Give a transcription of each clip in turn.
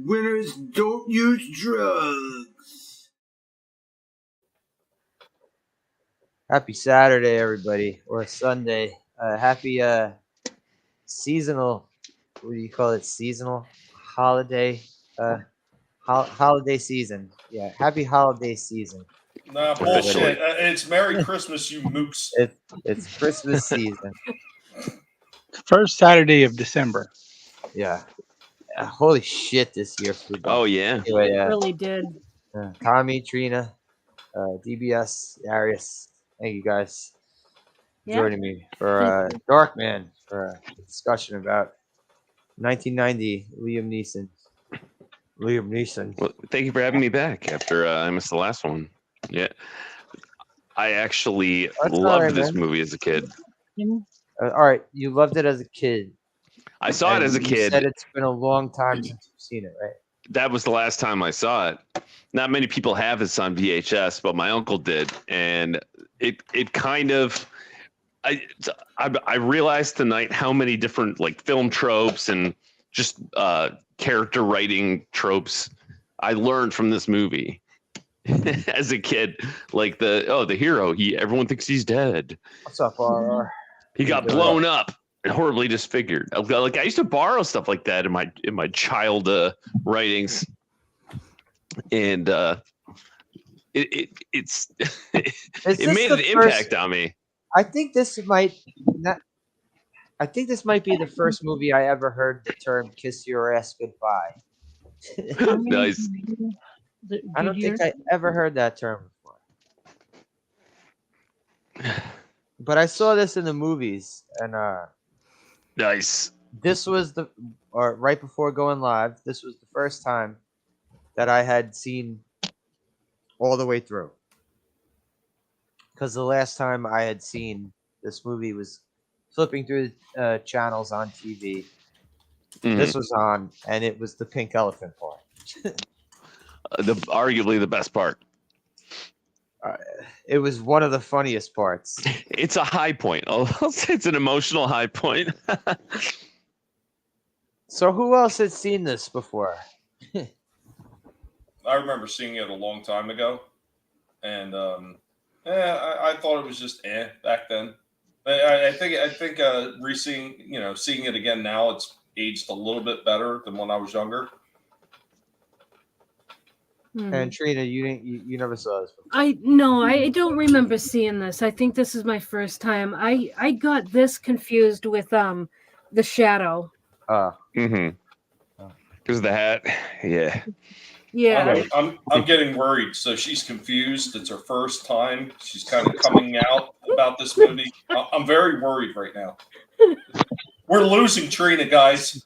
Winners don't use drugs. Happy Saturday, everybody, or Sunday. Happy seasonal. What do you call it? Seasonal holiday. Holiday season. Yeah, happy holiday season. Nah, bullshit. It's Merry Christmas, you mooks. It's Christmas season. First Saturday of December. Yeah. Holy shit, this year flew by. Oh yeah. Anyway, It really did. Tommy, Trina, DBS, Arius, thank you guys for joining me for Darkman for a discussion about 1990 Liam Neeson. Well, thank you for having me back after I missed the last one. Yeah, I actually loved this movie as a kid. All right, you loved it as a kid. I saw it as a kid. You said it's been a long time since you've seen it, right? That was the last time I saw it. Not many people have this on VHS, but my uncle did, and it kind of. I realized tonight how many different like film tropes and just character writing tropes I learned from this movie as a kid. Like the hero, everyone thinks he's dead. What's up, RR? He got blown up and horribly disfigured. Like I used to borrow stuff like that in my child writings, and it made an impact on me. I think this might be the first movie I ever heard the term "kiss your ass goodbye." Nice. I don't think I ever heard that term before. But I saw this in the movies, and nice. This was right before going live. This was the first time that I had seen all the way through. Because the last time I had seen this movie was flipping through channels on TV. Mm-hmm. This was on, and it was the pink elephant part. Arguably the best part. It was one of the funniest parts. It's a high point. I'll say it's an emotional high point. So who else had seen this before? I remember seeing it a long time ago, and I thought it was just back then. I think seeing it again now, it's aged a little bit better than when I was younger. And Trina, you never saw this before. I don't remember seeing this. I think this is my first time. I got this confused with The Shadow. Because of the hat. Yeah. Yeah. I'm getting worried. So she's confused. It's her first time. She's kind of coming out about this movie. I'm very worried right now. We're losing Trina, guys.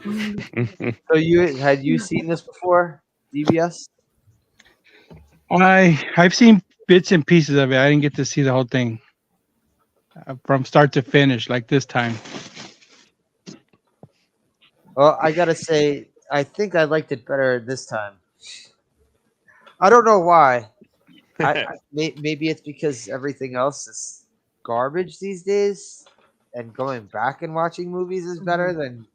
So had you seen this before, DBS? I've seen bits and pieces of it. I didn't get to see the whole thing from start to finish like this time. Well, I gotta say, I think I liked it better this time. I don't know why. Maybe it's because everything else is garbage these days, and going back and watching movies is better than.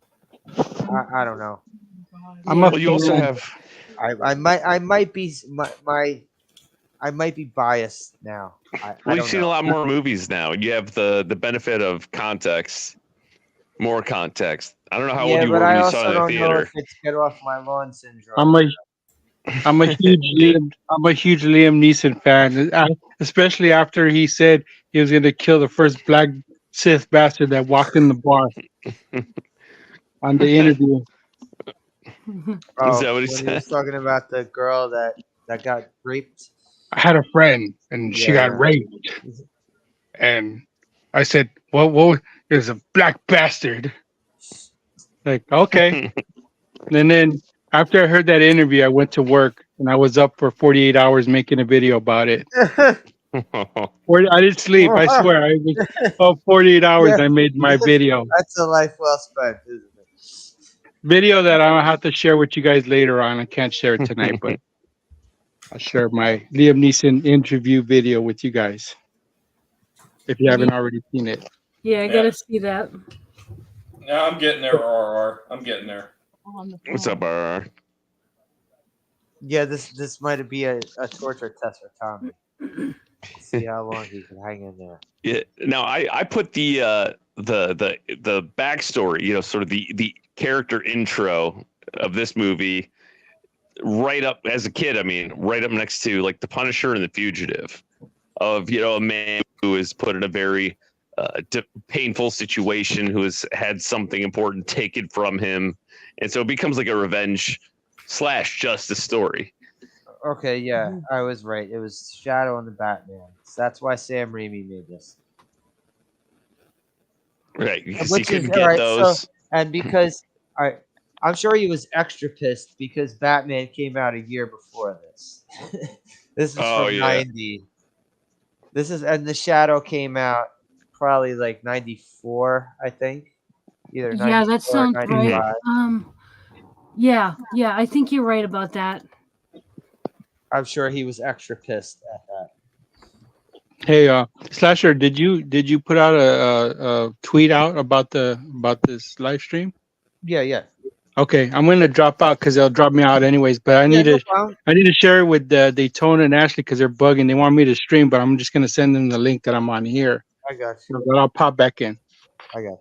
I don't know. You also have. I might be biased now. You've seen a lot more movies now. You have the benefit of context, more context. I don't know how old you were when you saw it in the theater. If it's get off my lawn syndrome. I'm a huge Liam Neeson fan, especially after he said he was going to kill the first black Sith bastard that walked in the bar. On the interview. Is that what he said? He was talking about the girl that got raped. I had a friend, and she got raped. And I said, well, there's a black bastard. Like, okay. And then after I heard that interview, I went to work, and I was up for 48 hours making a video about it. I didn't sleep, I swear. I was 48 hours, I made my video. That's a life well spent, isn't it? Video that I'll have to share with you guys later on. I can't share it tonight, but I'll share my Liam Neeson interview video with you guys if you haven't already seen it. Yeah, I gotta see that. Yeah, I'm getting there, RR. I'm getting there. on the What's phone. up, RR? Yeah, this might be a torture test for Tommy. See how long he can hang in there. Yeah. Now I put the backstory, sort of the character intro of this movie right up as a kid. I mean, right up next to like The Punisher and The Fugitive, of a man who is put in a very painful situation, who has had something important taken from him, and so it becomes like a revenge / justice story. Okay, yeah, I was right. It was Shadow and the Batman. So that's why Sam Raimi made this. Right, because Which he is couldn't get alright. those. So, and because I'm sure he was extra pissed because Batman came out a year before this. This is Oh, from yeah. '90. And the Shadow came out probably like '94, I think. Either Yeah, that 94 or sounds right. 95. Yeah, I think you're right about that. I'm sure he was extra pissed at that. Hey, Slasher, did you put out a tweet out about this live stream? Yeah. Okay, I'm gonna drop out because they'll drop me out anyways. But I need no to problem. share it with Daytona and Ashley because they're bugging. They want me to stream, but I'm just gonna send them the link that I'm on here. I got you. But I'll pop back in. I got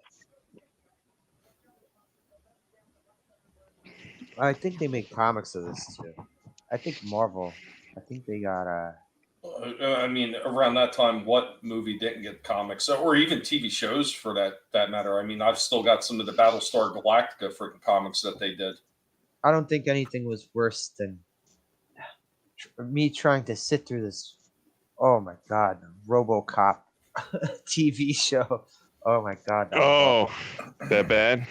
you. I think they make comics of this too. I think Marvel. I think they got I mean, around that time, what movie didn't get comics, or even TV shows for that matter? I mean, I've still got some of the Battlestar Galactica freaking comics that they did. I don't think anything was worse than me trying to sit through this. Oh my god, RoboCop TV show. Oh my god. That was awful. That bad?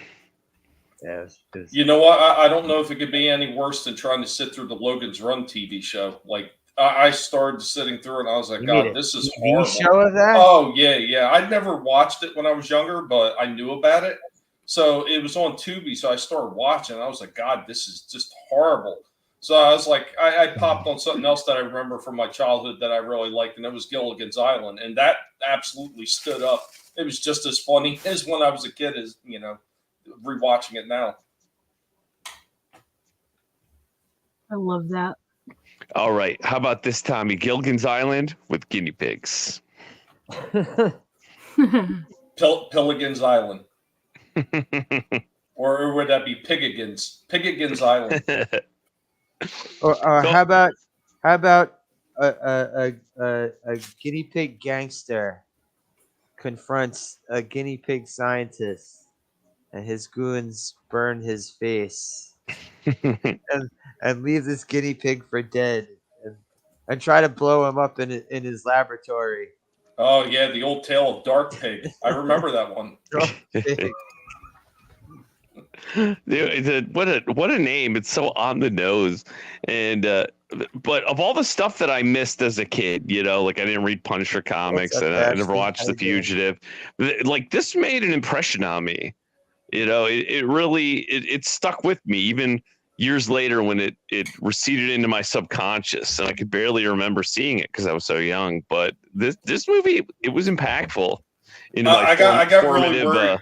Yeah, it was, You know what? I don't know if it could be any worse than trying to sit through the Logan's Run TV show. Like, I started sitting through it and I was like, You God, need a this is TV horrible. show of that? Oh, yeah. I'd never watched it when I was younger, but I knew about it. So it was on Tubi, so I started watching. I was like, God, this is just horrible. So I was like, I popped on something else that I remember from my childhood that I really liked, and it was Gilligan's Island. And that absolutely stood up. It was just as funny as when I was a kid, as, rewatching it now. I love that. All right. How about this, Tommy? Gilligan's Island with guinea pigs. Pilligan's Island. Or would that be Piggigan's Island? or how about a guinea pig gangster confronts a guinea pig scientist and his goons burn his face and leave this guinea pig for dead and try to blow him up in his laboratory. Oh yeah, the old tale of Dark Pig. I remember that one. Dude, what a name! It's so on the nose, and but of all the stuff that I missed as a kid, like I didn't read Punisher comics and I never watched The Fugitive. Like this made an impression on me. It really stuck with me even years later when it receded into my subconscious and I could barely remember seeing it because I was so young. But this movie, it was impactful. I got really worried.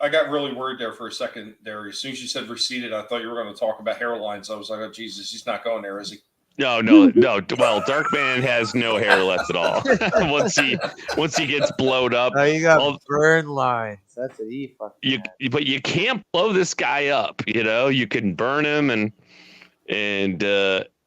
I got really worried there for a second there. As soon as you said receded, I thought you were going to talk about hairlines. I was like, oh, Jesus, he's not going there, is he? No. Well, Darkman has no hair left at all. once he gets blowed up. Oh, you got burn lines. That's what he fucking But you can't blow this guy up. You can burn him and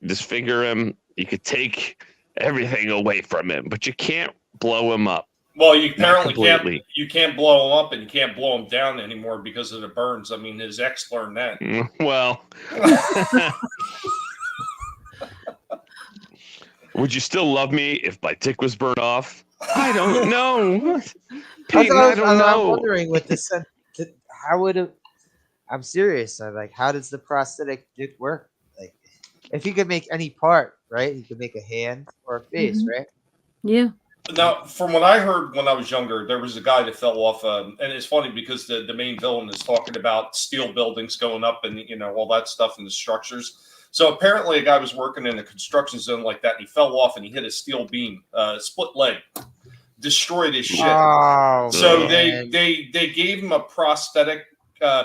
disfigure him. You could take everything away from him, but you can't blow him up. Well, you apparently can't. You can't blow him up, and you can't blow him down anymore because of the burns. I mean, his ex learned that. Well, would you still love me if my dick was burned off? I don't know. Peyton, I don't know. I'm wondering with this. How would it? I'm serious. I'm like, how does the prosthetic dick work? Like, if you could make any part, right? You could make a hand or a face, right? Yeah. Now, from what I heard when I was younger, there was a guy that fell off, and it's funny because the main villain is talking about steel buildings going up and all that stuff in the structures. So apparently, a guy was working in a construction zone like that, and he fell off and he hit a steel beam, split leg, destroyed his shit. Oh, so man. they gave him a prosthetic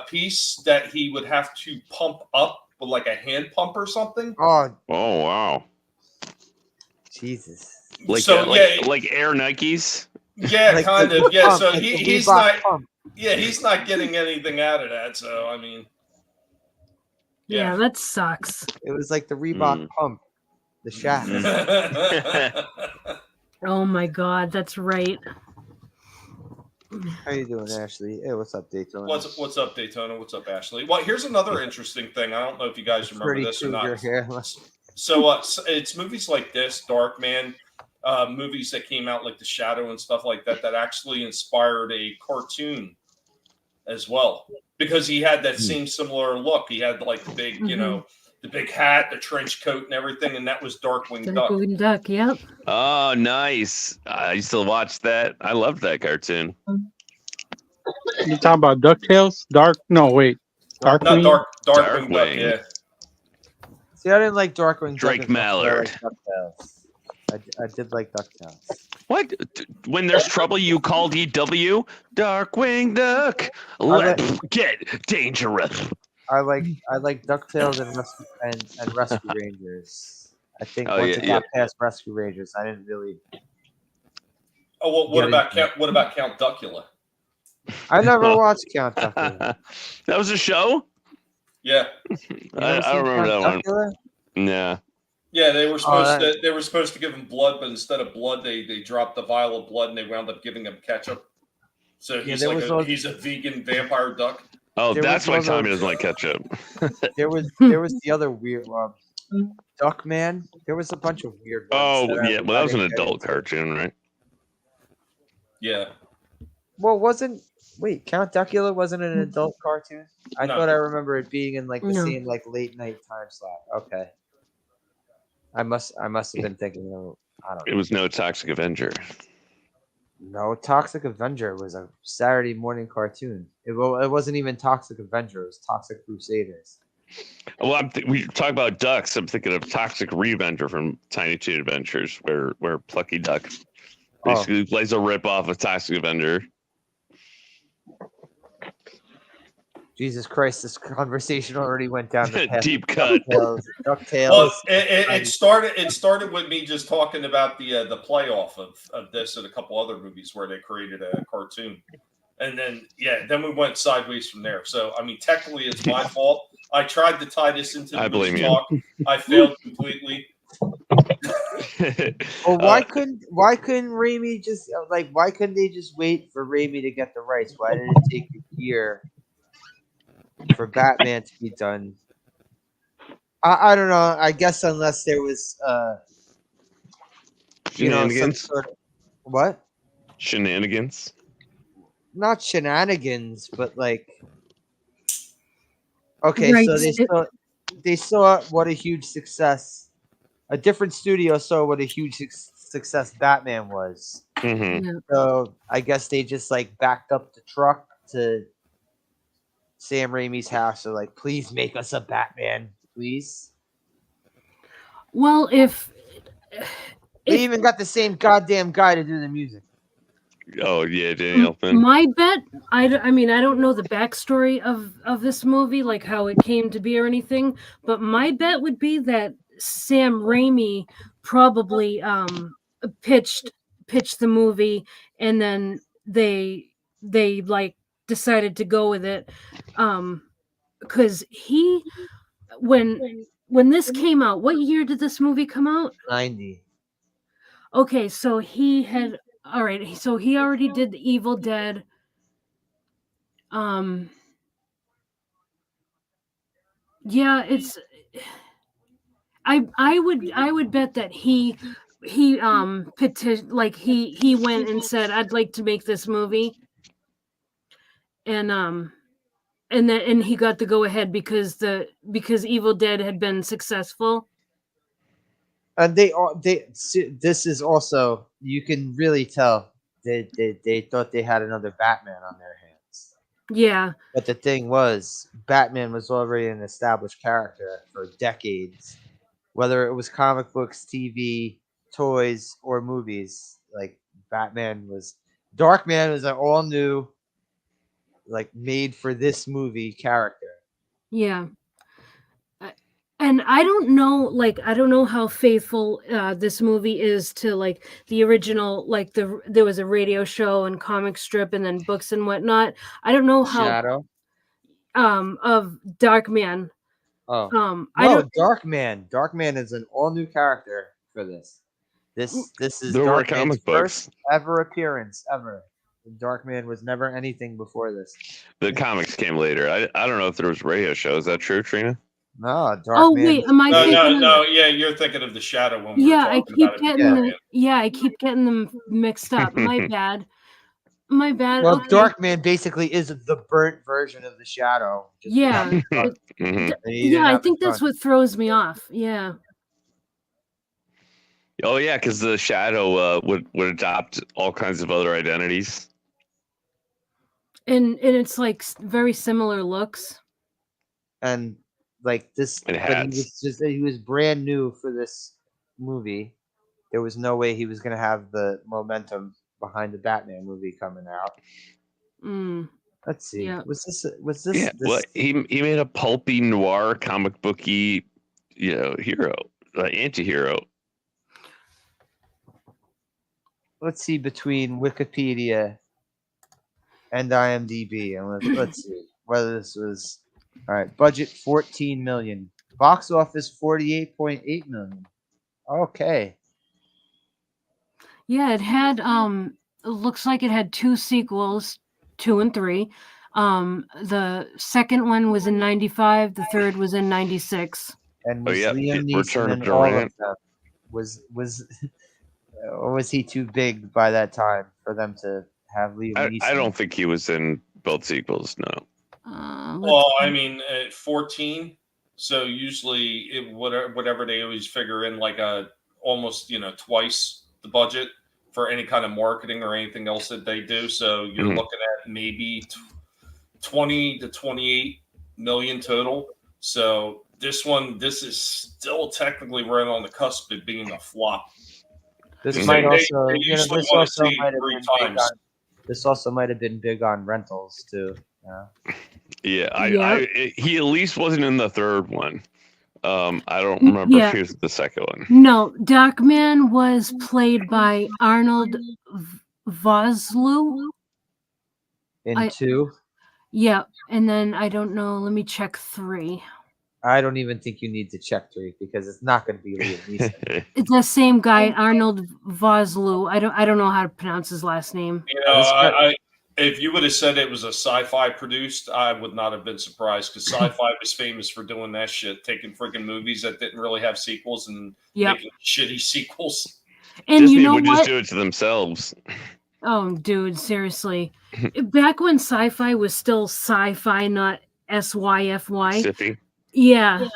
piece that he would have to pump up with like a hand pump or something. Oh, Oh wow! Jesus. Like So like Air Nikes. yeah, Like kind the of. Yeah, pump, so like the he's Reebok not. pump. Yeah, he's not getting anything out of that. So I mean, Yeah, that sucks. It was like the Reebok pump, the shaft. Oh my god, that's right. How you doing, Ashley? Hey, what's up, Daytona? What's up, Daytona? What's up, Ashley? Well, here's another interesting thing. I don't know if you guys remember Freddy this or Krueger not. here. So it's movies like this, Darkman, movies that came out like The Shadow and stuff like that, that actually inspired a cartoon as well, because he had that same similar look. He had like the big, the big hat, the trench coat, and everything, and that was Darkwing Duck. Darkwing Duck, yep. Oh, nice! I used to watch that. I loved that cartoon. You talking about DuckTales? Darkwing. Not Darkwing Duck. Darkwing. Yeah. See, I didn't like Darkwing Drake Duck as much as Mallard. I like DuckTales. I did like DuckTales. What? When there's trouble, you call DW? Darkwing Duck. Let's get dangerous. I like DuckTales and Rescue Rangers. I think once it got past Rescue Rangers, I didn't really. Oh well, what about Count Duckula? I never watched Count Duckula. That was a show? Yeah. I don't remember that one. Yeah. Yeah, they were supposed to give him blood, but instead of blood, they dropped the vial of blood and they wound up giving him ketchup. So he's he's a vegan vampire duck. Oh, that's why Tommy doesn't like ketchup. There was the other weird one. Duckman. There was a bunch of weird ones. Oh yeah, well that was an adult cartoon, right? Yeah. Well, Count Duckula wasn't an adult cartoon? I thought I remember it being in like the same like late night time slot. Okay. I must have been thinking of, I don't know. It was no Toxic Avenger. No, Toxic Avenger was a Saturday morning cartoon. It wasn't even Toxic Avenger. It was Toxic Crusaders. Well, we talk about ducks. I'm thinking of Toxic Revenger from Tiny Toon Adventures, where Plucky Duck basically plays a ripoff of Toxic Avenger. Jesus Christ, this conversation already went down the path. Deep cut. DuckTales. Well, it started with me just talking about the playoff of this and a couple other movies where they created a cartoon. And then we went sideways from there. So I mean, technically it's my fault. I tried to tie this into the movie talk. I failed completely. Well, why couldn't Raimi just why couldn't they just wait for Raimi to get the rights? Why did it take a year for Batman to be done? I don't know. I guess unless there was some sort of what? Shenanigans. Not shenanigans, but like okay, Right. so they saw what a huge success. A different studio saw what a huge success Batman was. Mm-hmm. Yeah. So I guess they just like backed up the truck to Sam Raimi's house. So like, please make us a Batman, please. Well, if They even got the same goddamn guy to do the music. Oh yeah, Danny Elfman. my bet, I mean, I don't know the backstory of this movie, like how it came to be or anything, but my bet would be that Sam Raimi probably pitched the movie, and then they like decided to go with it, because when this came out, what year did this movie come out? 90. Okay, so he already did the Evil Dead. Yeah, it's I would bet that he petitioned, like he went and said, I'd like to make this movie, and he got the go ahead because Evil Dead had been successful. And this is also, you can really tell they thought they had another Batman on their hands. Yeah. But the thing was, Batman was already an established character for decades. Whether it was comic books, TV, toys, or movies, like Darkman was an all new like made for this movie character. Yeah. And I don't know how faithful this movie is to like the original. Like there was a radio show and comic strip and then books and whatnot. I don't know how Shadow. of Darkman. Oh I no, don't. Darkman. Darkman is an all new character for this. This is There were Darkman's comic books. first ever appearance ever. Darkman was never anything before this. The comics came later. I don't know if there was radio show. Is that true, Trina? No, Darkman. Oh wait, am I No, thinking? no. Yeah, you're thinking of the Shadow one. Yeah, I keep getting Yeah. I keep getting them mixed up. My bad. My bad. Well, Okay. Darkman basically is the burnt version of the Shadow. just Yeah. without the Mhm. And he Yeah, didn't I have think the that's front. what throws me off. Yeah. Oh yeah, because the Shadow would adopt all kinds of other identities. And it's like very similar looks. And like this, And but hats. he was brand new for this movie. There was no way he was going to have the momentum behind the Batman movie coming out. Mm. Let's see. Yeah. Was this Yeah, this well, he made a pulpy noir comic booky, hero, anti-hero. let's see between Wikipedia and IMDb, and let's see whether this was all right. Budget 14 million, box office 48.8 million. Okay, Yeah, it had it looks like it had 2 sequels, 2 and 3. The second one was in 95, the third was in 96. and Oh was yeah, Liam Return Neeson of in all of Durant. them? Was or was he too big by that time for them to have Liam Neeson? I don't think he was in both sequels. No. Well, I mean, at 14, so usually whatever they always figure in like a almost twice the budget for any kind of marketing or anything else that they do. So you're Mhm. looking at maybe 20 to 28 million total. So this is still technically right on the cusp of being a flop. This They- might they- also, they you know, usually this wanna also see might have 3 been big times. on. This also might have been big on rentals too. Yeah. Yeah, he at least wasn't in the third one. I don't remember Yeah. if he was in the second one. No, Darkman was played by Arnold Vosloo. In 2, Yeah, and then I don't know. Let me check 3. I don't even think you need to check 3 because it's not going to be Liam Neeson. It's the same guy, Arnold Vosloo. I don't know how to pronounce his last name. If you would have said it was a sci-fi produced, I would not have been surprised because sci-fi was famous for doing that shit, taking freaking movies that didn't really have sequels and Yep. making shitty sequels. And Disney you know would what? just do it to themselves. Oh, dude, seriously. Back when sci-fi was still sci-fi, not SYFY. Sippy. Yeah.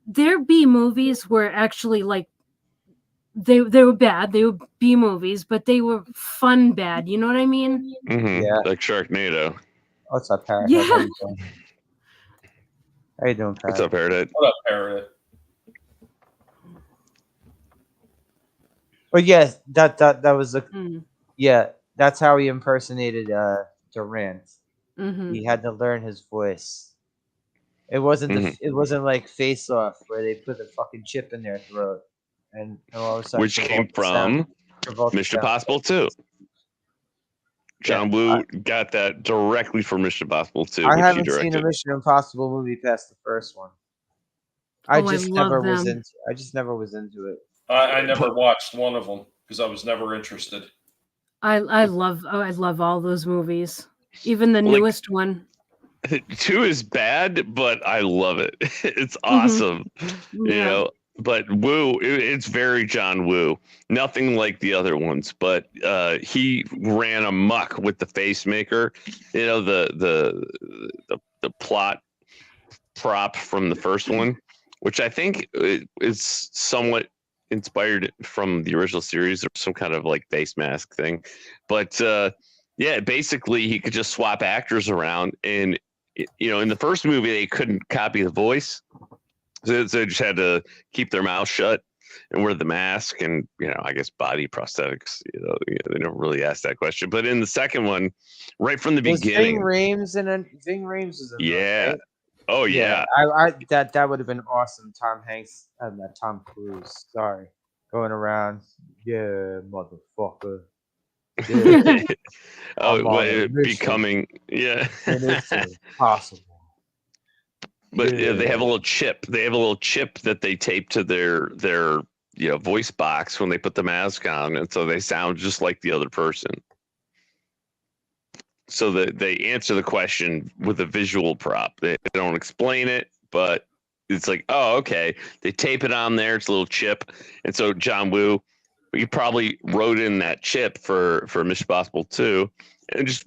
Their B movies were actually like they were bad. They were B movies, but they were fun bad. You know what I mean? Mhm, Yeah. like Sharknado. What's up, Parrot? Yeah. How you doing? How you doing, Parrot? What's up, Parrot? What up, Parrot? But yeah, that was the Mm, yeah. That's how he impersonated Durant. mhm. He had to learn his voice. It wasn't it wasn't like Face Off where they put a fucking chip in their throat and all of a sudden Which came Travolta sound- from Travolta Mission sound- Impossible 2. John Yeah, Woo got that directly from Mission Impossible 2, I which he haven't seen a directed. Mission Impossible movie past the first one. I Oh, I just love never was them. into. I just never was into it. I never watched one of them because I was never interested. I love all those movies. Even the Like- newest one. 2 is bad, but I love it. It's awesome. You Yeah. know, but Woo, it's very John Woo. Nothing like the other ones, but he ran amok with the face maker. You know, the plot prop from the first one, which I think is somewhat inspired from the original series or some kind of like face mask thing. But yeah, basically he could just swap actors around, and in the first movie they couldn't copy the voice. So they just had to keep their mouth shut. and wear the mask, and I guess body prosthetics. They don't really ask that question. But in the second one, right from the beginning, Ving Rhames is in those, yeah, right? oh yeah, I that would have been awesome. Tom Hanks and Tom Cruise. Sorry, going around. Yeah, motherfucker. Yeah, oh, I'm on a mission. becoming And it's impossible. But they have a little chip. They have a little chip that they tape to their voice box when they put the mask on, and so they sound just like the other person. So that they answer the question with a visual prop. They don't explain it, but it's like, oh, okay. They tape it on there. It's a little chip, and so John Woo, he probably wrote in that chip for Mission Impossible 2, and just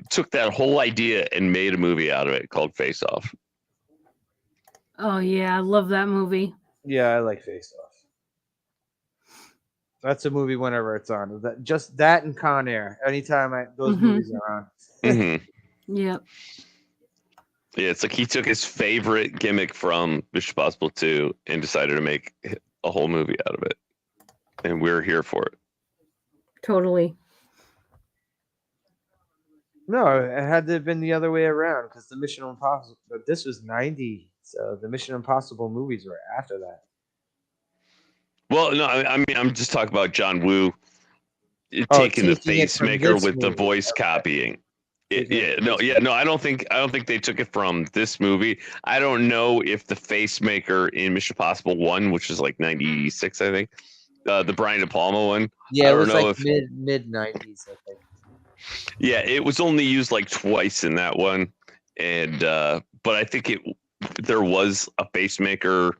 took that whole idea and made a movie out of it called Face Off. Oh yeah, I love that movie. Yeah, I like Face Off. That's a movie whenever it's on. Just that and Con Air. Anytime those movies are on. Mm-hmm. Yep. Yeah, it's like he took his favorite gimmick from Mission Impossible 2 and decided to make a whole movie out of it. And we're here for it. Totally. No, it had to have been the other way around because the Mission Impossible. But this was 90, so the Mission Impossible movies were after that. Well, no, I mean, I'm just talking about John Woo taking the facemaker with the voice copying. No, I don't think they took it from this movie. I don't know if the facemaker in Mission Impossible 1, which is like 96, I think, the Brian De Palma one. Yeah, it was like mid 90s, I think. Yeah, it was only used like twice in that one, and but I think there was a facemaker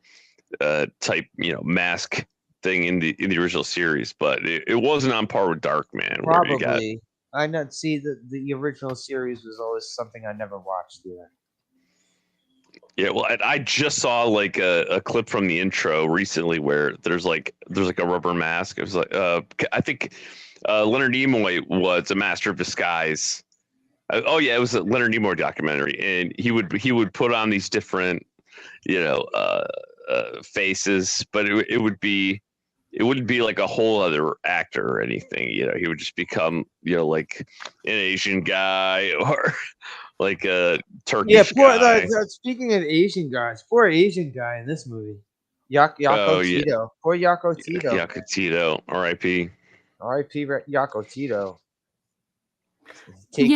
type mask thing in the original series, but it wasn't on par with Darkman. Probably. I not see the original series was always something I never watched either. Yeah, well, I just saw like a clip from the intro recently where there's like a rubber mask. It was like I think Leonard Nimoy was a master of disguise. Oh yeah, it was a Leonard Nimoy documentary, and he would put on these different faces, but it wouldn't be like a whole other actor or anything. He would just become like an Asian guy or like a Turkish guy. Speaking of Asian guys, poor Asian guy in this movie, Yako Tito. Yeah. Poor Yako Tito. Yako Tito, R.I.P. R.I.P. Yako Tito. Take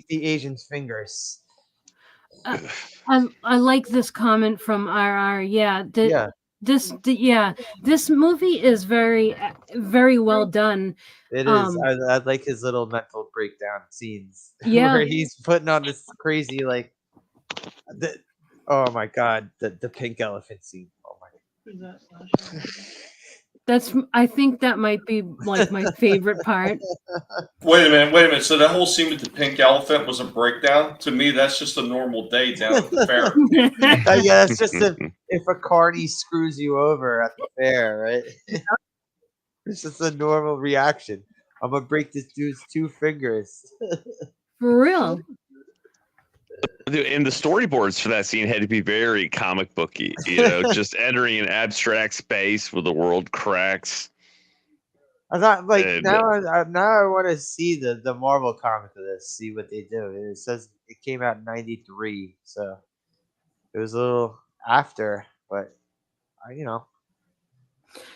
the Asian's fingers. I like this comment from RR. Yeah. This movie is very, very well done. It is. I like his little mental breakdown scenes. Yeah, where he's putting on this crazy oh my god, the pink elephant scene. Oh my. I think that might be like my favorite part. Wait a minute. So that whole scene with the pink elephant was a breakdown? To me, that's just a normal day down at the fair. Yeah, it's just if a carny screws you over at the fair, right? It's just a normal reaction. I'm gonna break this dude's 2 fingers. For real. And the storyboards for that scene had to be very comic booky, just entering an abstract space where the world cracks. I thought now I want to see the Marvel comic of this, see what they do. It says it came out in 93, so it was a little after, but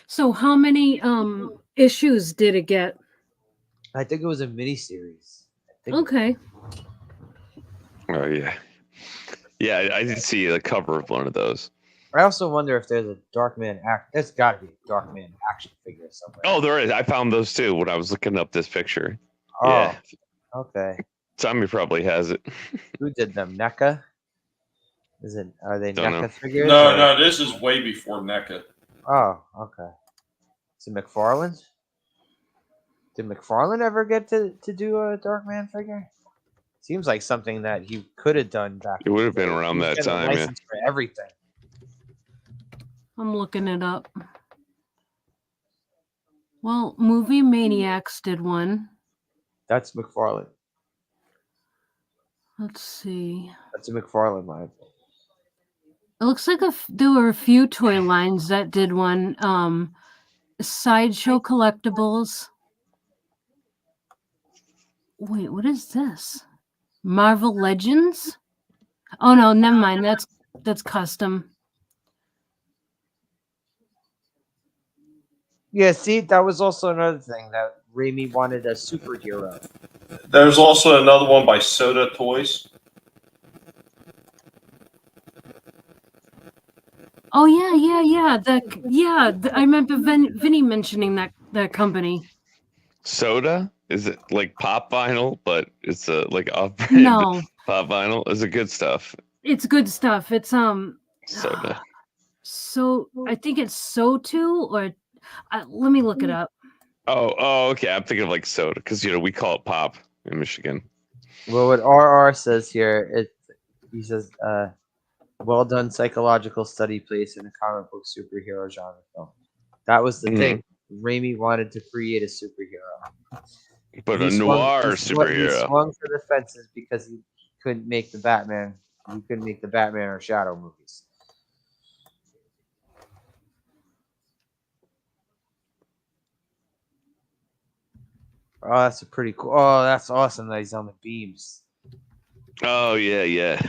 So how many issues did it get? I think it was a miniseries. Okay. Oh yeah. Yeah, I did see the cover of one of those. I also wonder if there's a Darkman there's got to be a Darkman action figure somewhere. Oh, there is. I found those too when I was looking up this picture. Oh, yeah. Okay. Tommy probably has it. Who did them? NECA? Are they NECA figures? No, this is way before NECA. Oh, okay. Is it McFarlane? Did McFarlane ever get to do a Darkman figure? Seems like something that he could have done back. It would have been around that time. License for everything. I'm looking it up. Well, Movie Maniacs did one. That's McFarlane. Let's see. That's a McFarlane line. It looks like there were a few toy lines that did one. Sideshow Collectibles. Wait, what is this? Marvel Legends? Oh no, never mind. That's custom. Yeah, see, that was also another thing that Raimi wanted a superhero. There's also another one by Soda Toys. Oh yeah. I remember Vinny mentioning that company. Soda? Is it like pop vinyl, but it's a like off-brand No, pop vinyl? Is it good stuff? it's good stuff. It's Soda. So I think it's So2 or let me look it up. Oh, okay. I'm thinking of like soda because we call it pop in Michigan. Well, what RR says here, he says, well done psychological study placed in a comic book superhero genre film. That was the thing. Raimi wanted to create a superhero. But a noir superhero. He swung for the fences because he couldn't make the Batman. He couldn't make the Batman or Shadow movies. Oh, that's a pretty cool. Oh, that's awesome that he's on the beams. Oh yeah.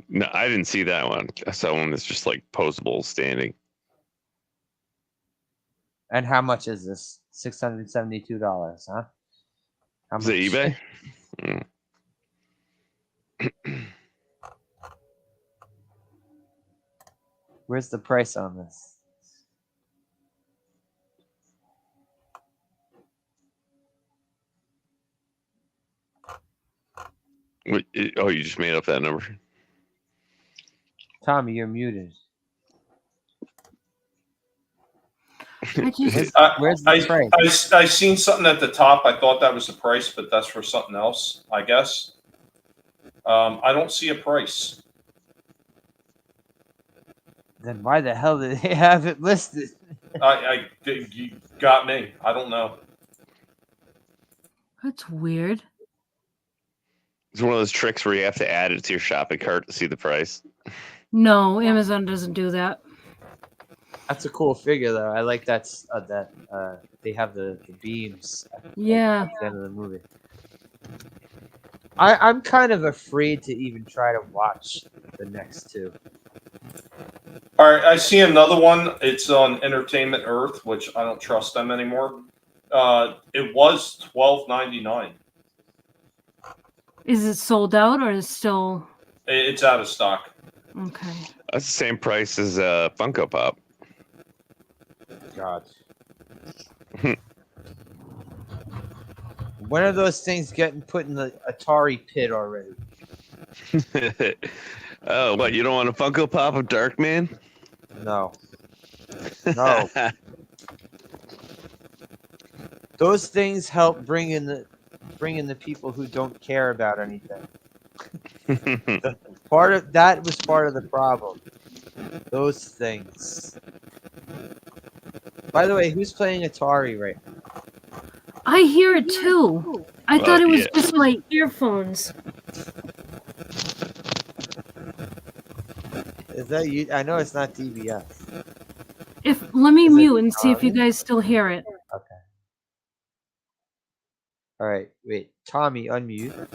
No, I didn't see that one. I saw one that's just like posable standing. And how much is this? $672, huh? How Is it eBay? Where's the price on this? Oh, you just made up that number. Tommy, you're muted. Where's the price? I seen something at the top. I thought that was the price, but that's for something else, I guess. I don't see a price. Then why the hell did they have it listed? You got me. I don't know. That's weird. It's one of those tricks where you have to add it to your shopping cart to see the price. No, Amazon doesn't do that. That's a cool figure, though. I like that they have the beams. At the end of the movie. I'm kind of afraid to even try to watch the next two. All right, I see another one. It's on Entertainment Earth, which I don't trust them anymore. It was $12.99. Is it sold out or is it still? It's out of stock. Okay. That's the same price as Funko Pop. God. When are those things getting put in the Atari pit already? Oh, what? You don't want a Funko Pop of Darkman? No. No. Those things help bring in the people who don't care about anything. Part of the problem. Those things. By the way, who's playing Atari right now? I hear it too. I thought it was just my earphones. Is that you? I know it's not DBS. Let me mute and see if you guys still hear it. Okay. All right. Wait. Tommy, unmute.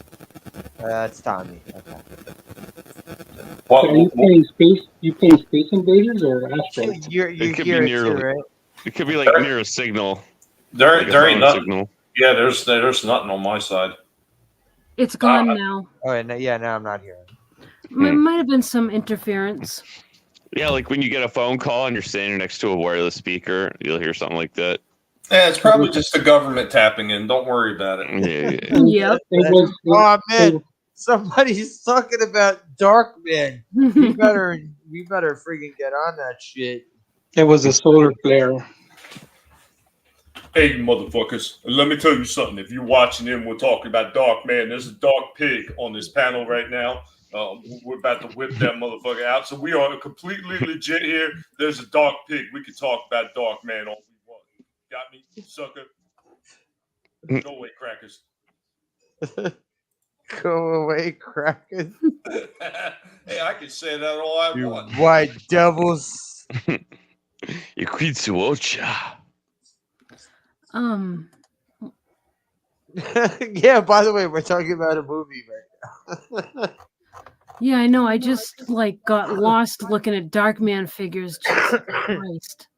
It's Tommy. Okay. So are you playing Space Invaders or Astro? You hear it too, right? It could be like near a signal. There ain't nothing. Signal. Yeah, there's nothing on my side. It's gone now. Oh, now I'm not hearing. Might have been some interference. Yeah, like when you get a phone call and you're standing next to a wireless speaker, you'll hear something like that. Yeah, it's probably just the government tapping in. Don't worry about it. Yep. Oh man, somebody's talking about Darkman. We better friggin' get on that shit. It was a solar flare. Hey, motherfuckers, let me tell you something. If you're watching him, we're talking about Darkman. There's a dark pig on this panel right now. We're about to whip that motherfucker out. So we are completely legit here. There's a dark pig. We can talk about Darkman all we want. Got me, sucker? Go away, crackers. Go away, crackers. Hey, I can say that all I You want. white devils. Iquitsuocha. Yeah, by the way, we're talking about a movie right now. Yeah, I know. I just like got lost looking at Darkman figures. Jesus Christ.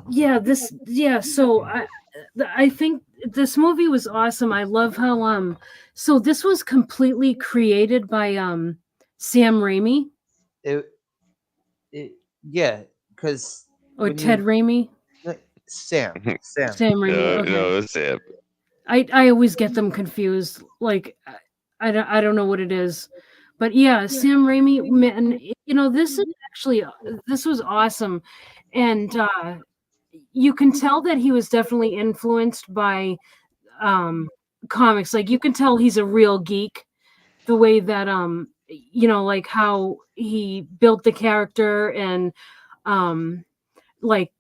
Yeah, so I think this movie was awesome. I love how so this was completely created by Sam Raimi it, yeah, because or Ted Raimi. Sam. Sam Raimi. Okay. No, that's it. I always get them confused. Like I don't know what it is. But yeah, Sam Raimi, man, you know, this was awesome. And you can tell that he was definitely influenced by comics. Like you can tell he's a real geek, the way that you know, like how he built the character and like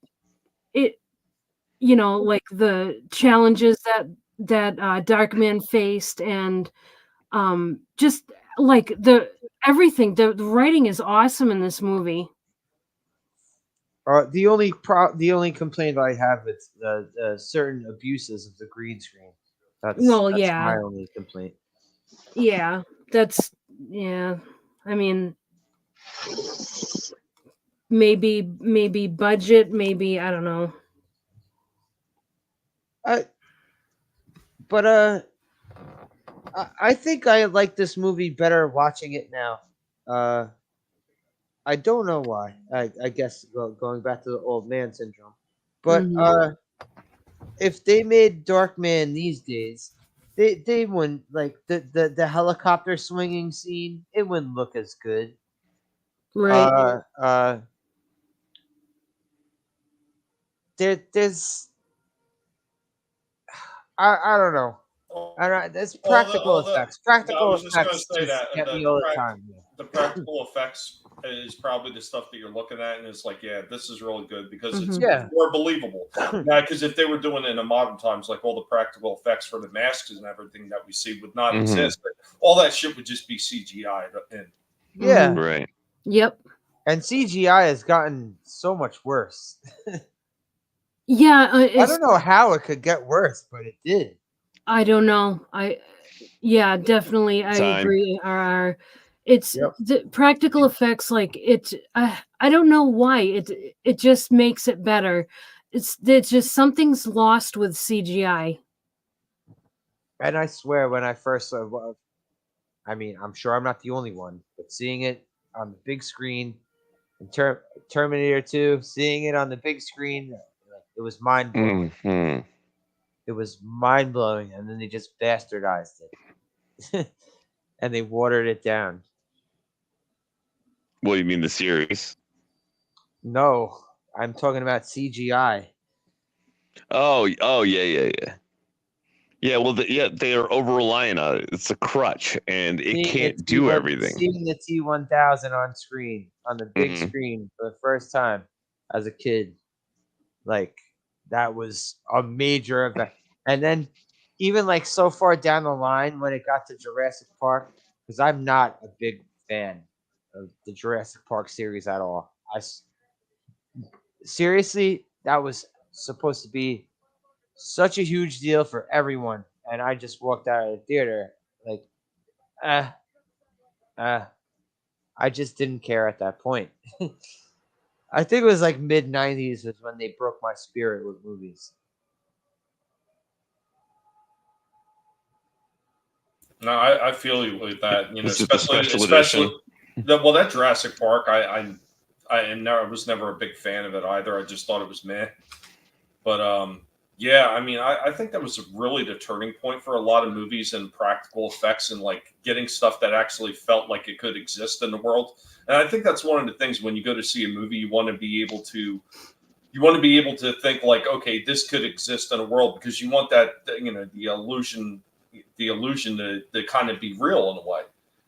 it, you know, like the challenges that Darkman faced, and just like everything. The writing is awesome in this movie. The only complaint I have is certain abuses of the green screen. That's my only complaint. Yeah, that's yeah. I mean, maybe budget, maybe I don't know. I think I like this movie better watching it now. I don't know why. I guess going back to the old man syndrome. But if they made Darkman these days, they wouldn't like the helicopter swinging scene. It wouldn't look as good. Right. There's I don't know. There's practical effects. Practical effects just get me all the time. The practical effects is probably the stuff that you're looking at, and it's like, yeah, this is really good because it's more believable. Yeah, because if they were doing it in modern times, like all the practical effects for the masks and everything that we see would not exist. But all that shit would just be CGI. Yeah. Right. Yep. And CGI has gotten so much worse. Yeah. I don't know how it could get worse, but it did. I don't know. Yeah, definitely. I agree. It's the practical effects. Like I don't know why it just makes it better. It's just something's lost with CGI. And I swear, when I first saw, I mean, I'm sure I'm not the only one, but seeing it on the big screen, in Terminator 2, seeing it on the big screen, it was mind blowing. It was mind blowing, and then they just bastardized it, and they watered it down. What do you mean, the series? No, I'm talking about CGI. Oh, yeah. Yeah, well, they are over reliant on it. It's a crutch, and it can't do everything. Seeing the T-1000 on screen, on the big screen for the first time as a kid, like that was a major event. And then even like so far down the line when it got to Jurassic Park, because I'm not a big fan of the Jurassic Park series at all. Seriously, that was supposed to be such a huge deal for everyone, and I just walked out of the theater like, I just didn't care at that point. I think it was like mid '90s was when they broke my spirit with movies. No, I feel you with that. You know, especially that Jurassic Park. I was never a big fan of it either. I just thought it was meh. But yeah, I mean, I think that was really the turning point for a lot of movies and practical effects and like getting stuff that actually felt like it could exist in the world. And I think that's one of the things when you go to see a movie, you want to be able to think like, okay, this could exist in a world, because you want that, you know, the illusion to kind of be real in a way.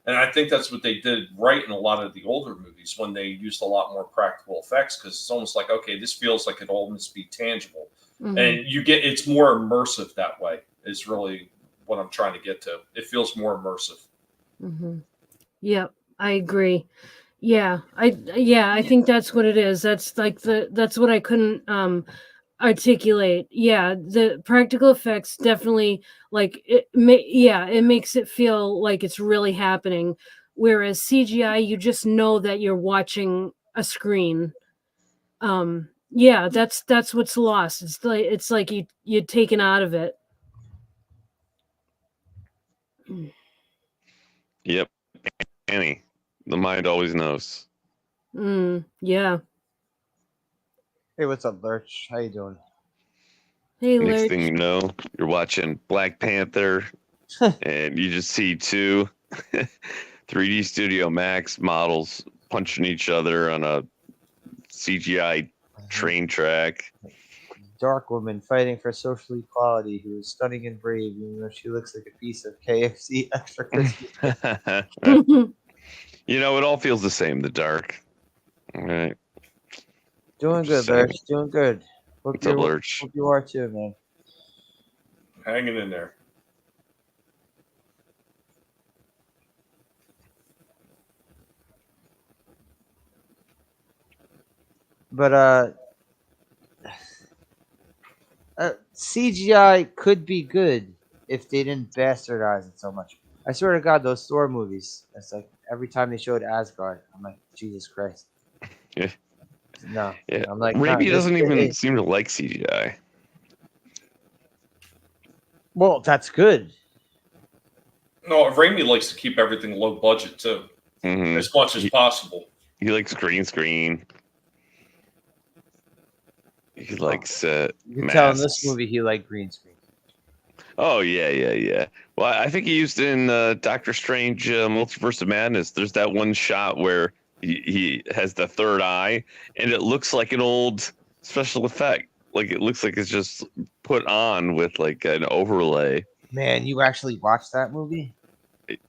And I think that's what they did right in a lot of the older movies when they used a lot more practical effects, because it's almost like, okay, this feels like it almost be tangible. And it's more immersive that way. is really what I'm trying to get to. It feels more immersive. Mm-hmm. Yep, I agree. Yeah, I think that's what it is. That's what I couldn't articulate. Yeah, the practical effects definitely it makes it feel like it's really happening. Whereas CGI, you just know that you're watching a screen. Yeah, that's what's lost. It's like you're taken out of it. Yep. Annie, the mind always knows. Yeah. Hey, what's up, Lurch? How you doing? Hey, Next Lurch. thing you know, you're watching Black Panther, and you just see two 3D Studio Max models punching each other on a CGI train track. Dark woman fighting for social equality who is stunning and brave, even though she looks like a piece of KFC extra crispy. You know, it all feels the same. The dark. All right. Doing good, Same. Lurch. Doing good. What's up, Lurch? Hope you are too, man. Hanging in there. But CGI could be good if they didn't bastardize it so much. I swear to God, those Thor movies. It's like every time they showed Asgard, I'm like, Jesus Christ. Yeah. No. Yeah. I'm like, Raimi nah, doesn't even seem to like CGI. Well, that's good. No, Raimi likes to keep everything low budget too, as much as possible. He likes green screen. He likes You can tell in this movie he liked green screen. Oh yeah. Well, I think he used it in Doctor Strange: Multiverse of Madness. There's that one shot where he has the third eye, and it looks like an old special effect. Like it looks like it's just put on with like an overlay. Man, you actually watched that movie?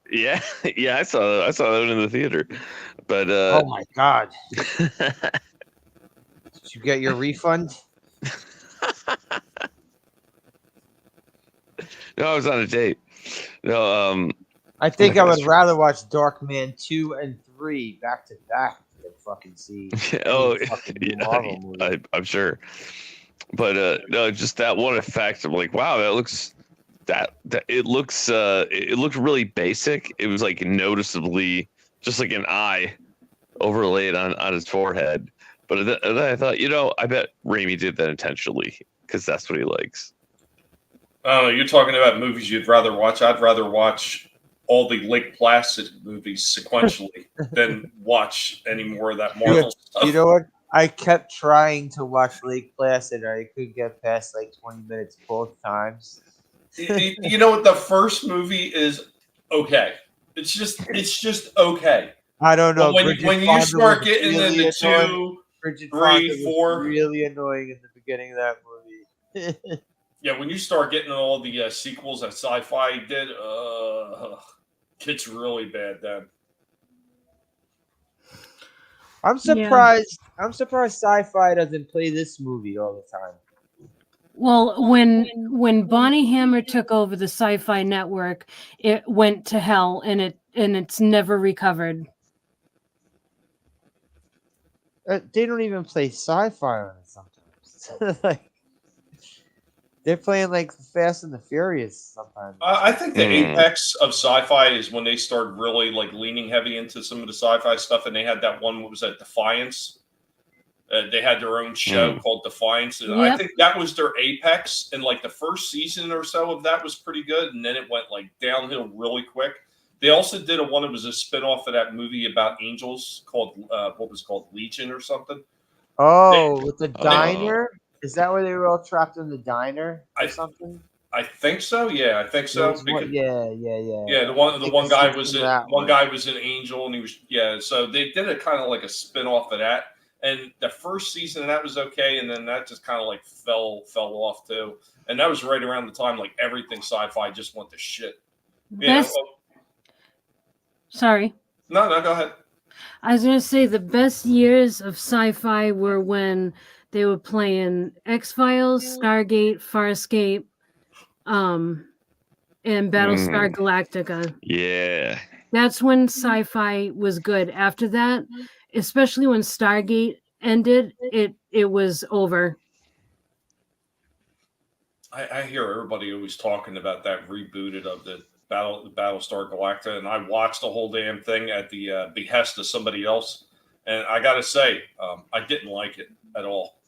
Yeah, yeah, I saw that in the theater. But oh my God. Did you get your refund? No, I was on a date. No, I think I would rather watch Darkman 2 and 3 back to back than fucking see. Oh, Marvel movie. I'm sure. But no, just that one effect. I'm like, wow, that looks it looked really basic. It was like noticeably just like an eye overlaid on his forehead. But then I thought, I bet Raimi did that intentionally because that's what he likes. Oh, you're talking about movies you'd rather watch. I'd rather watch all the Lake Placid movies sequentially than watch any more of that Marvel stuff. You know what? I kept trying to watch Lake Placid. I could get past like 20 minutes both times. You know what? The first movie is okay. It's just okay. I don't know. But when you start getting really into annoying. 2, 3, 4, really annoying in the beginning of that movie. Yeah, when you start getting all the sequels that Sci-Fi did, it's really bad then. I'm surprised. Yeah. I'm surprised Sci-Fi doesn't play this movie all the time. Well, when Bonnie Hammer took over the Sci-Fi network, it went to hell, and it's never recovered. They don't even play Sci-Fi on it sometimes. Like they're playing like Fast and the Furious sometimes. I think the apex of Sci-Fi is when they started really like leaning heavy into some of the Sci-Fi stuff, and they had that one. What was that? Defiance. They had their own show called Defiance, and I think that was their apex. And like the first season or so of that was pretty good, and then it went like downhill really quick. They also did one that was a spinoff of that movie about angels called what was it called Legion or something. Oh, with the diner. Is that where they were all trapped in the diner or something? I think so. Yeah, I think so. Yeah. Yeah, the one guy was an angel, and he was So they did a kind of like a spinoff of that. And the first season of that was okay, and then that just kind of like fell off too. And that was right around the time like everything Sci-Fi just went to shit. Sorry. No, go ahead. I was gonna say the best years of Sci-Fi were when they were playing X-Files, Stargate, Farscape, and Battlestar Galactica. Yeah. That's when sci-fi was good. After that, especially when Stargate ended, it was over. I hear everybody always talking about that rebooted of the Battlestar Galactica, and I watched the whole damn thing at the behest of somebody else, and I got to say, I didn't like it at all.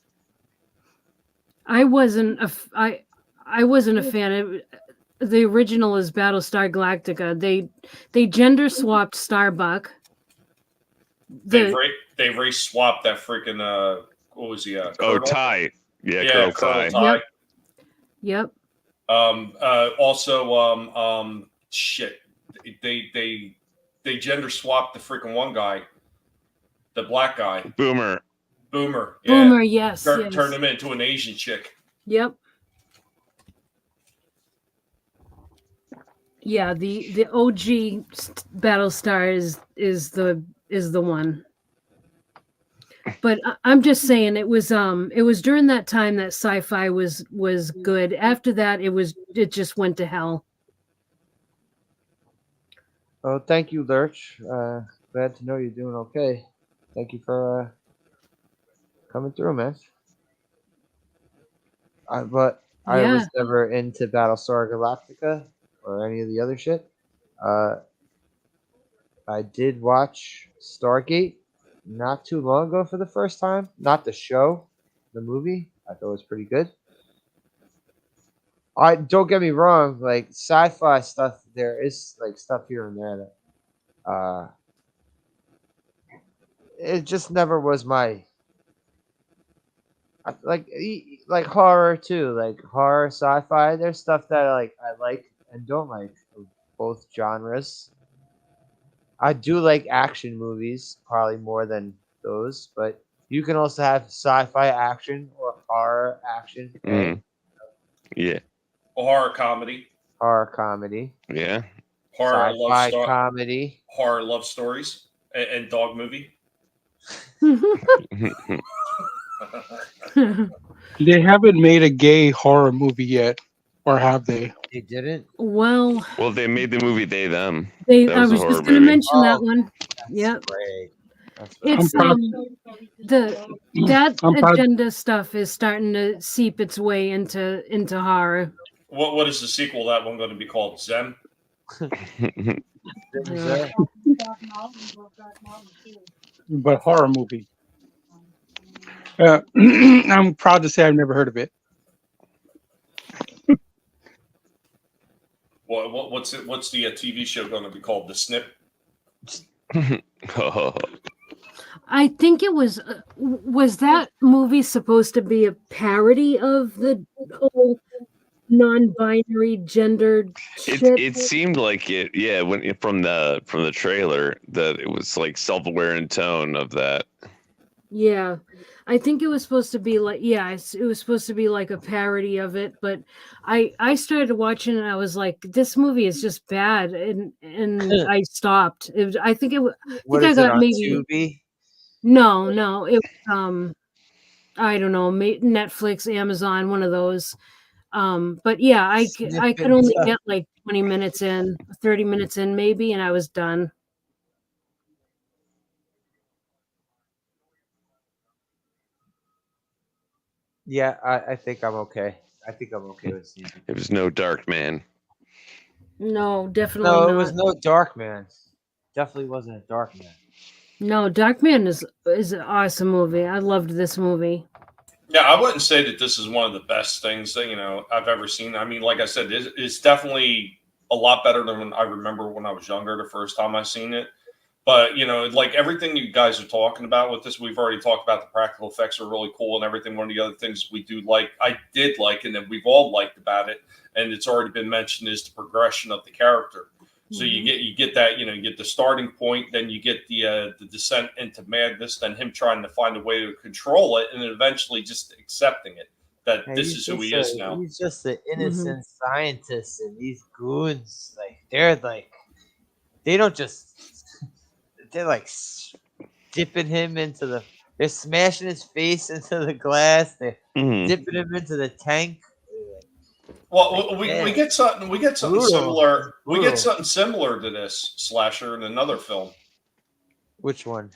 I wasn't I wasn't a fan. The original is Battlestar Galactica. They gender swapped Starbuck. They've race swapped that freaking what was he? Oh, Ty. Yeah, Colonel Ty. Yep. Yep. Also, shit. They gender swapped the freaking one guy, the black guy, Boomer. Boomer. Yeah. Boomer, yes. Turned him into an Asian chick. Yep. Yeah, the OG Battlestar is the one. But I'm just saying it was during that time that sci-fi was good. After that it just went to hell. Oh, thank you, Lurch. Glad to know you're doing okay. Thank you for coming through, man. I was never into Battlestar Galactica or any of the other shit. I did watch Stargate not too long ago for the first time. Not the show, the movie. I thought it was pretty good. I don't get me wrong, like sci-fi stuff, there is like stuff here and there that it just never was my like horror too, like horror, sci-fi. There's stuff that I like and don't like, both genres. I do like action movies probably more than those, but you can also have sci-fi action or horror action. Yeah. Horror comedy. Horror comedy. Yeah. Horror sci-fi comedy. Horror love stories and dog movie. They haven't made a gay horror movie yet, or have they? They didn't. Well, they made the movie They Them. I was just going to mention that one. Yep. Great. It's that agenda stuff is starting to seep its way into horror. What is the sequel to that one going to be called? Zem? But horror movie. I'm proud to say I've never heard of it. What's the TV show going to be called? The Snip? I think it was that movie supposed to be a parody of the whole non-binary gendered shit? It seemed like it, yeah, when from the trailer that it was like self-aware in tone of that. Yeah. I think it was supposed to be like, it was supposed to be like a parody of it, but I started watching and I was like, this movie is just bad, and I stopped. I think I got maybe Tubi? No, it I don't know, Netflix, Amazon, one of those. But yeah, I could only get like 20 minutes in, 30 minutes in maybe, and I was done. Yeah, I think I'm okay. I think I'm okay with seeing it. It was no Darkman. No, definitely not. No, it was no Darkman. Definitely wasn't a Darkman. No, Darkman is an awesome movie. I loved this movie. Yeah, I wouldn't say that this is one of the best things that I've ever seen. I mean, like I said, it's definitely a lot better than when I remember when I was younger, the first time I seen it. But, like everything you guys are talking about with this, we've already talked about the practical effects are really cool and everything. One of the other things we do like, I did like, and that we've all liked about it, and it's already been mentioned, is the progression of the character. So you get that, you get the starting point, then you get the descent into madness, then him trying to find a way to control it, and then eventually just accepting it, that this is who he is now. He's just an innocent scientist, and these goons, they're they don't just... They're like dipping him into they're smashing his face into the glass. They're dipping him into the tank. Well, we get something Brutal. similar. We Brutal. get something similar to this slasher in another film. Which one?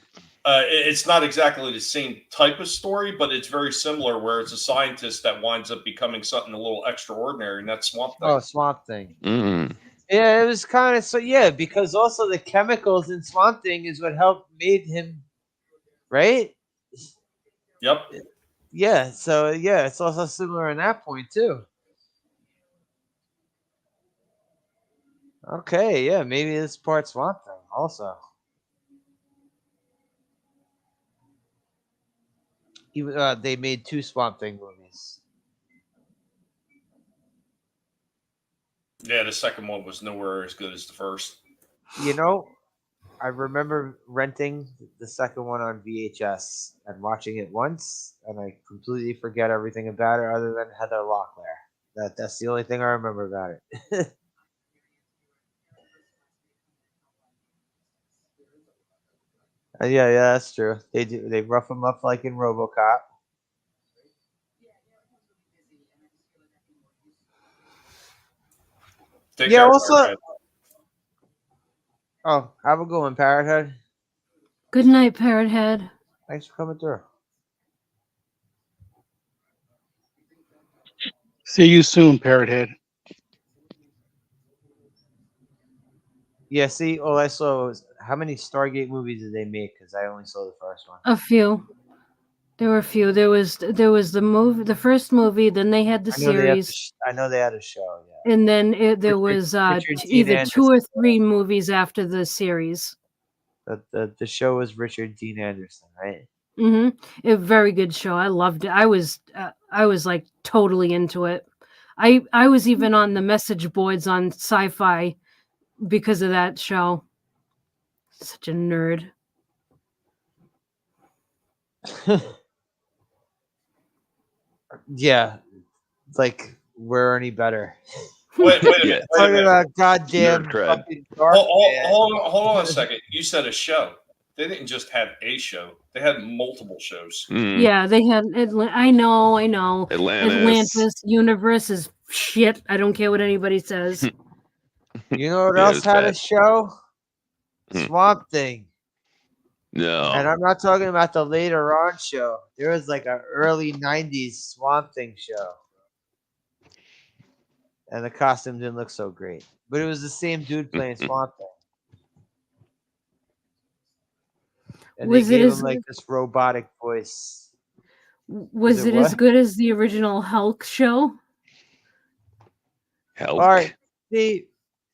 It's not exactly the same type of story, but it's very similar. Where it's a scientist that winds up becoming something a little extraordinary, and that's Swamp Thing. Oh, Swamp Thing. Mm. Yeah, it was kind of because also the chemicals in Swamp Thing is what made him, right? Yep. Yeah, so yeah, it's also similar in that point too. Okay, yeah, maybe this part Swamp Thing also. Even they made 2 Swamp Thing movies. Yeah, the second one was nowhere as good as the first. You know, I remember renting the second one on VHS and watching it once, and I completely forget everything about it other than Heather Locklear. That's the only thing I remember about it. Yeah, that's true. They do. They rough them up like in RoboCop. Take Yeah. care, Also, Parrot. oh, have a good one, Parrot Head. Good night, Parrot Head. Thanks for coming through. See you soon, Parrot Head. Yeah. See, all I saw was how many Stargate movies did they make? Because I only saw the first one. A few. There were a few. There was the first movie. Then they had the series, I know they had a show. Yeah. and then there Richard- was Richard Dean either 2 or Anderson. 3 movies after the series. The show was Richard Dean Anderson, right? A very good show. I loved it. I was like totally into it. I was even on the message boards on Sci-Fi because of that show. Such a nerd. Yeah, like we're any better. Wait a Yeah. minute. Wait a Talking minute. about goddamn Nerd cred. fucking Darkman. Hold on a second. You said a show. They didn't just have a show. They had multiple shows. Mm. Yeah, they had. I know. Atlantis. Universe is shit. I don't care what anybody says. You know what Yeah, it else was had a bad. show? Hmm. Swamp Thing. No. And I'm not talking about the later on show. There was like an early 90s Swamp Thing show. And the costume didn't look so great. But it was the same dude playing Swamp Thing. And Was they it gave as him like this robotic voice. was it it as what? good as the original Hulk show? Help. All right. See,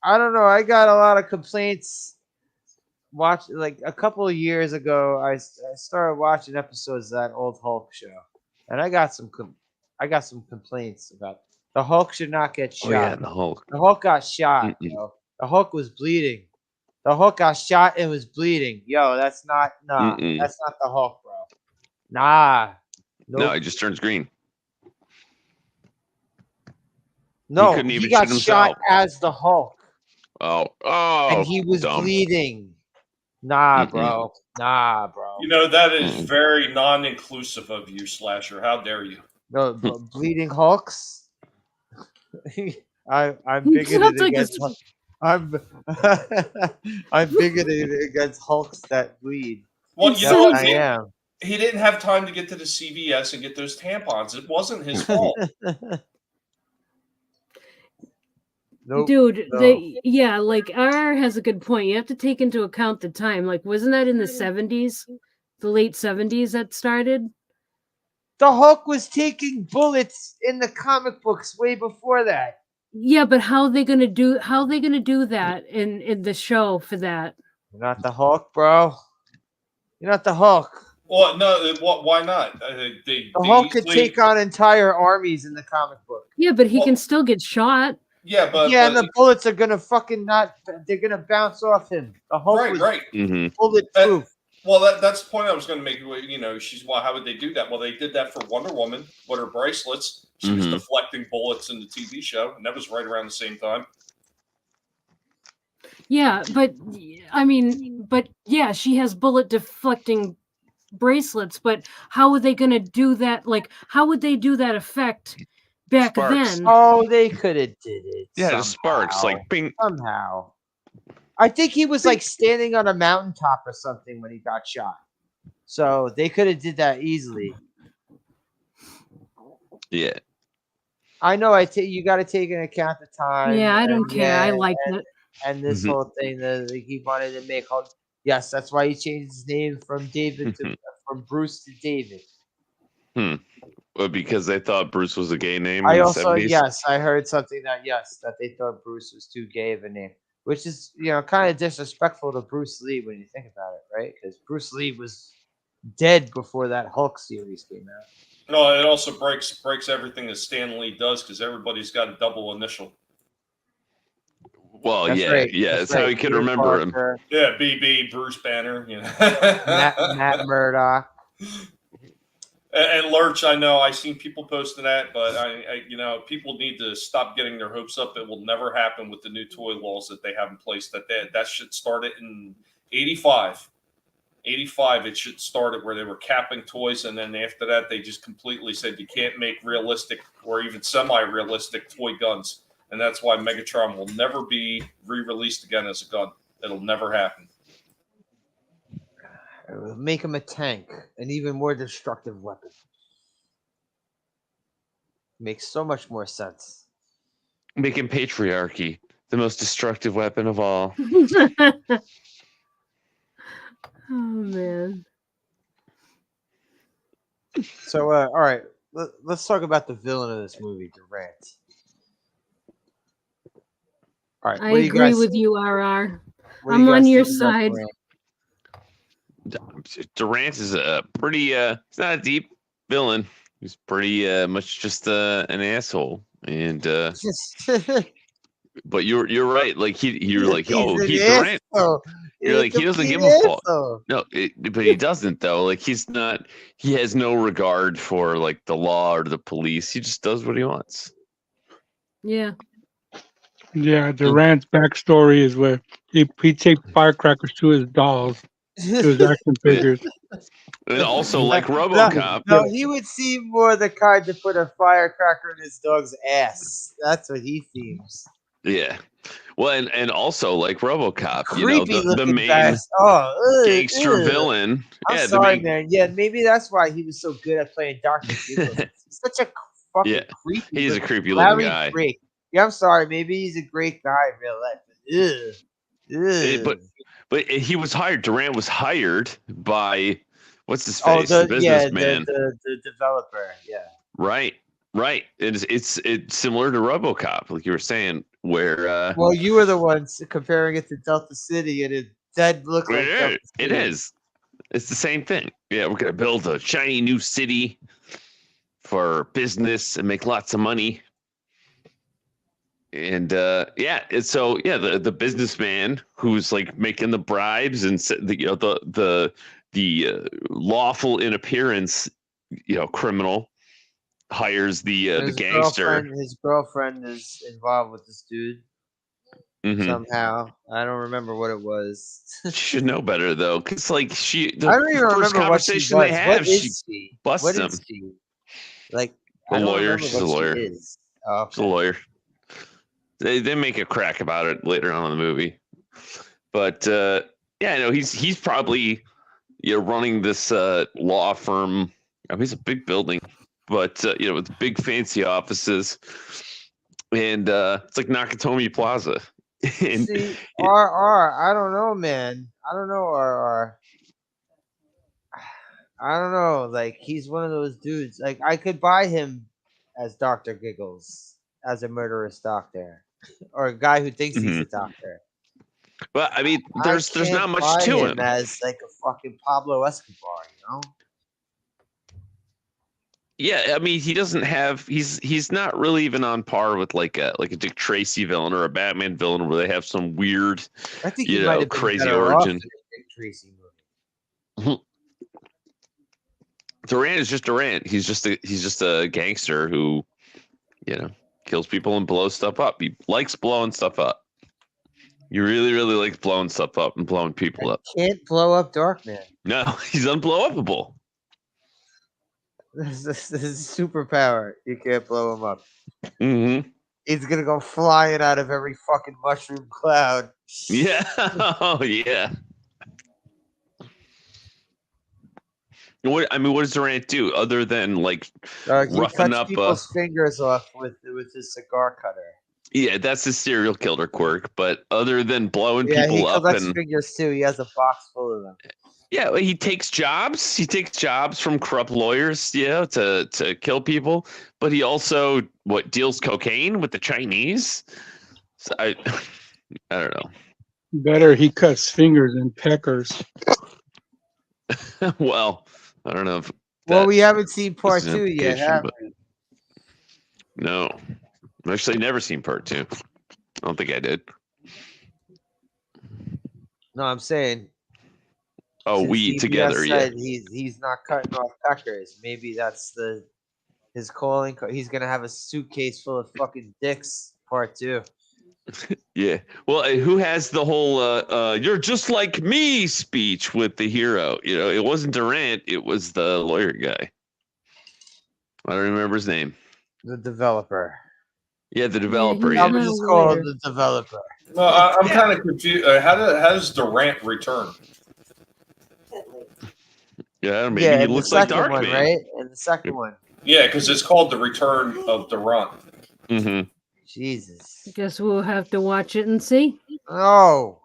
I don't know. I got a lot of complaints. Like a couple of years ago, I started watching episodes of that old Hulk show, and I got some complaints about the Hulk should not get shot. Oh yeah, the Hulk. The Hulk got shot. Yo. The Hulk was bleeding. The Hulk got shot and was bleeding. Yo, that's not that's not the Hulk, bro. Nah. No, Nope. he just turns green. No, couldn't even he got shoot shot himself. as the Hulk. Oh, And he was dumb. bleeding. Nah, Mm-mm. bro. Nah, bro. You know, that is very non-inclusive of you, Slasher. How dare you? No, bleeding Hulks. I'm Sounds bigoted like against. I'm I'm bigoted against Hulks that bleed. Well, It you know what? I am. He didn't have time to get to the CVS and get those tampons. It wasn't his fault. Nope. Dude, no. like R has a good point. You have to take into account the time. Like, wasn't that in the 70s? The late 70s that started? The Hulk was taking bullets in the comic books way before that. Yeah, but how are they gonna do that in the show for that? You're not the Hulk, bro. You're not the Hulk. Well, no. Why not? The Hulk could take on entire armies in the comic book. Yeah, but he can still get shot. Yeah, but and the bullets are gonna fucking not. They're gonna bounce off him. The Hulk was bulletproof. Well, that's the point I was going to make. You know, how would they do that? Well, they did that for Wonder Woman with her bracelets. She was deflecting bullets in the TV show, and that was right around the same time. Yeah, but she has bullet deflecting bracelets. But how are they going to do that? Like, how would they do that effect back Sparks. then. Oh, they could have did it. Yeah, somehow. the sparks, like bing. Somehow. I think he was like standing on a mountaintop or something when he got shot. So they could have did that easily. Yeah. I know. You got to take into account the time. Yeah, I don't and, care. I yeah, liked and, it. and this Mhm. whole thing that he wanted to make. Yes, that's why he changed his name from David to from Bruce to David. Well, because they thought Bruce was a gay name I in the also 70s. I heard something that they thought Bruce was too gay of a name, which is kind of disrespectful to Bruce Lee when you think about it, right? Because Bruce Lee was dead before that Hulk series came out. No, it also breaks everything that Stan Lee does because everybody's got a double initial. Well, That's yeah, right. yeah. That's how right. he could Peter remember him. Parker, Yeah, BB, Bruce Banner, you know. Matt Murdock. And Lurch, I know I've seen people posting that, but people need to stop getting their hopes up. It will never happen with the new toy laws that they have in place. That should start it in 85. 85, it should start it where they were capping toys, and then after that, they just completely said you can't make realistic or even semi-realistic toy guns, and that's why Megatron will never be re-released again as a gun. It'll never happen. It would make him a tank, an even more destructive weapon. Makes so much more sense. Making patriarchy the most destructive weapon of all. Oh man. So, all right, let's talk about the villain of this movie, Durant. All right, I what do you agree guys with you, RR. what do you I'm on guys your think about side. Durant? Durant is a pretty he's not a deep villain. He's pretty much just an asshole. And but you're right. Like you're like, oh, He's he an Durant. asshole. You're He's like, he doesn't complete give a fuck. asshole. No, but he doesn't though. Like he has no regard for like the law or the police. He just does what he wants. Yeah. Yeah, Durant's backstory is where he takes firecrackers to his dolls, to his action figures. And also like No, RoboCop. no, he would seem more the kind to put a firecracker in his dog's ass. That's what he seems. Yeah. Well, and also like RoboCop, Creepy the looking main bastard. Oh, gangster villain. I'm Yeah, sorry, man. Yeah, maybe that's why he was so good at playing Darkman. He's such a fucking Yeah, creepy. he's a looking- creepy looking Larry guy. Drake. Yeah, I'm sorry. Maybe he's a great guy in real life. Ugh. But he was hired. Durant was hired by what's his face, the businessman. The developer. Yeah. Right. It's similar to RoboCop, like you were saying, where Well, you were the ones comparing it to Delta City, and it did look like Delta it City. is. It's the same thing. Yeah, we're gonna build a shiny new city for business and make lots of money. And the businessman who's like making the bribes and the lawful in appearance, criminal hires the gangster. His girlfriend is involved with this dude Mhm. somehow. I don't remember what it was. She should know better though, because like I don't even first remember what she conversation was. they have, What she is she? busts What him. is she? Like A I don't lawyer. remember She's a what lawyer. she is. Oh, She's a okay. lawyer. They make a crack about it later on in the movie, but he's probably running this law firm. I mean, it's a big building, but with big fancy offices, and it's like Nakatomi Plaza. And See, RR, I don't know, man. I don't know, RR. I don't know. Like he's one of those dudes. Like I could buy him as Dr. Giggles, as a murderous doctor, or a guy who thinks he's a doctor. Well, I mean, there's I can't not much buy to him. as like a fucking Pablo Escobar, you know? Yeah, I mean, he doesn't have. He's not really even on par with like a Dick Tracy villain or a Batman villain where they have some weird, I think he might have been crazy better off origin. in a Dick Tracy movie. Durant is just Durant. He's just a gangster who, kills people and blows stuff up. He likes blowing stuff up. He really, really likes blowing stuff up and blowing people up. Can't blow up Darkman. No, he's unblowable. This is superpower. You can't blow him up. Mm-hmm. He's gonna go flying out of every fucking mushroom cloud. Yeah. Oh, yeah. What does Durant do other than like He roughing cuts up? people's fingers off with his cigar cutter. Yeah, that's his serial killer quirk. But other than blowing Yeah, he people up collects and fingers too. He has a box full of them. yeah, he takes jobs. He takes jobs from corrupt lawyers, to kill people. But he also deals cocaine with the Chinese. So I don't know. Better he cuts fingers and peckers. Well, I don't know if Well, we haven't seen part was an 2 yet, implication, have but- we? No, I've actually never seen part 2. I don't think I did. No, I'm saying. Oh, since we CBS together, yeah. said he's not cutting off peckers. Maybe that's his calling. He's gonna have a suitcase full of fucking dicks. Part 2. Yeah. Well, who has the whole "you're just like me" speech with the hero? It wasn't Durant. It was the lawyer guy. I don't remember his name. The developer. Yeah, the developer. he's I Yeah. would not just a call lawyer. him the developer. No, I'm kind of confused. How does Durant return? Yeah, maybe Yeah, he and the looks like second one, Darkman. right? And the second one. Yeah, because it's called The Return of Durant. Mm-hmm. Jesus. Guess we'll have to watch it and see. No.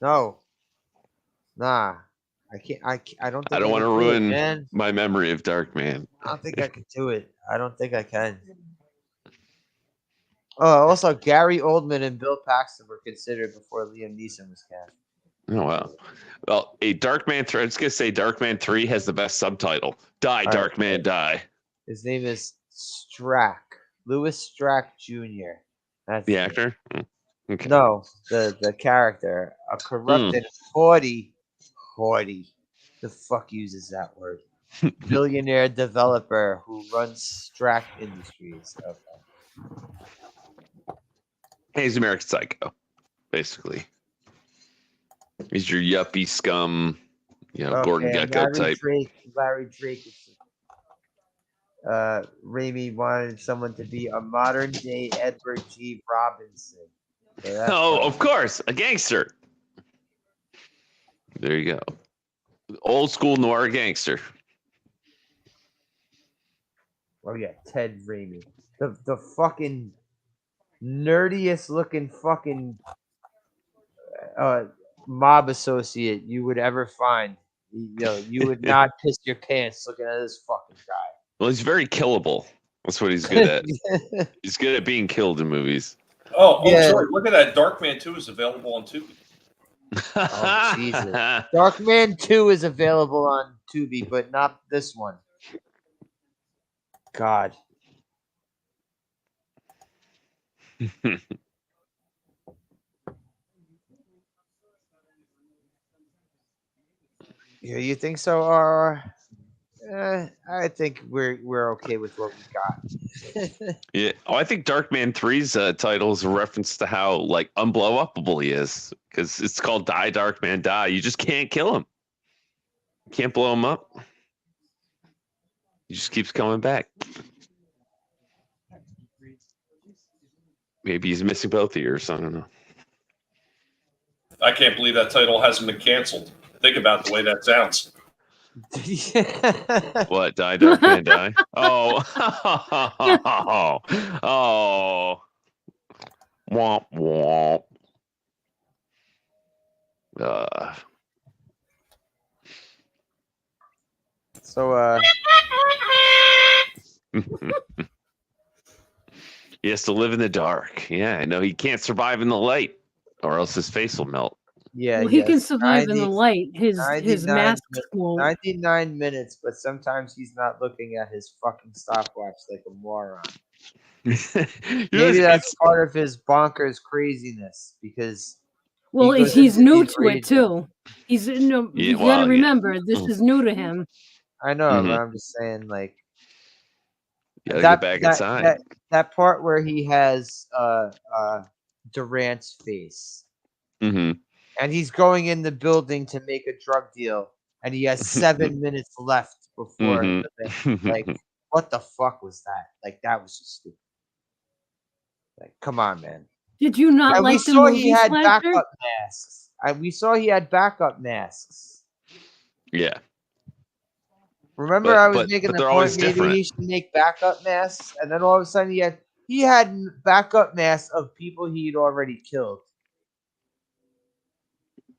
Nah. I can't. I don't think I don't want to can do it, ruin man. my memory of Darkman. I don't think I can do it. I don't think I can. Oh, also Gary Oldman and Bill Paxton were considered before Liam Neeson was cast. Oh wow. Well, Darkman 3. I was gonna say Darkman 3 has the best subtitle. Die, All right. Darkman, die. His name is Strack, Louis Strack Jr. That's The it. actor. Okay. No, the character, a corrupted haughty. The fuck uses that word? Billionaire developer who runs Strack Industries. Okay. He's American Psycho, basically. He's your yuppie scum, Gordon Okay, Gekko type. Larry Drake. Raimi wanted someone to be a modern day Edward G. Robinson. So that's Oh, fine. of course, a gangster. There you go. Old school noir gangster. Oh yeah, Ted Raimi, the fucking nerdiest looking fucking mob associate you would ever find. You would not piss your pants looking at this fucking guy. Well, he's very killable. That's what he's good at. He's good at being killed in movies. Oh, Yeah. sorry. Look at that. Darkman 2 is available on Tubi. Oh, Jesus. Darkman 2 is available on Tubi, but not this one. God. Yeah, you think so? I think we're okay with what we got. Yeah. Oh, I think Darkman 3's title is a reference to how unblow-upable he is, because it's called Die Darkman Die. You just can't kill him. You can't blow him up. He just keeps coming back. Maybe he's missing both ears. I don't know. I can't believe that title hasn't been canceled. Think about the way that sounds. What? Die Darkman Die? Oh. Oh. Womp womp. So He has to live in the dark. Yeah, I know. He can't survive in the light, or else his face will melt. yeah, Well, he yes, can survive in the 90 light. His 99 mask mi- won't. 99 minutes, but sometimes he's not looking at his fucking stopwatch like a moron. Maybe that's part of his bonkers craziness because Well, goes he's into new these to it rages. too. He's Yeah, you got well, to yeah. remember this is new to him. I know, Mhm. but I'm just saying, like You gotta get back inside. that part where he has Durant's face Mm-hmm. and he's going in the building to make a drug deal and he has 7 minutes left before Mhm. the thing. Like, what the fuck was that? Like, that was just stupid. Like, come on, man. Did you not And we like the saw he movie had Slasher? backup masks. We saw he had backup masks. Yeah. Remember, I was But making the they're point always maybe different. he should make backup masks, and then all of a sudden he had backup masks of people he'd already killed.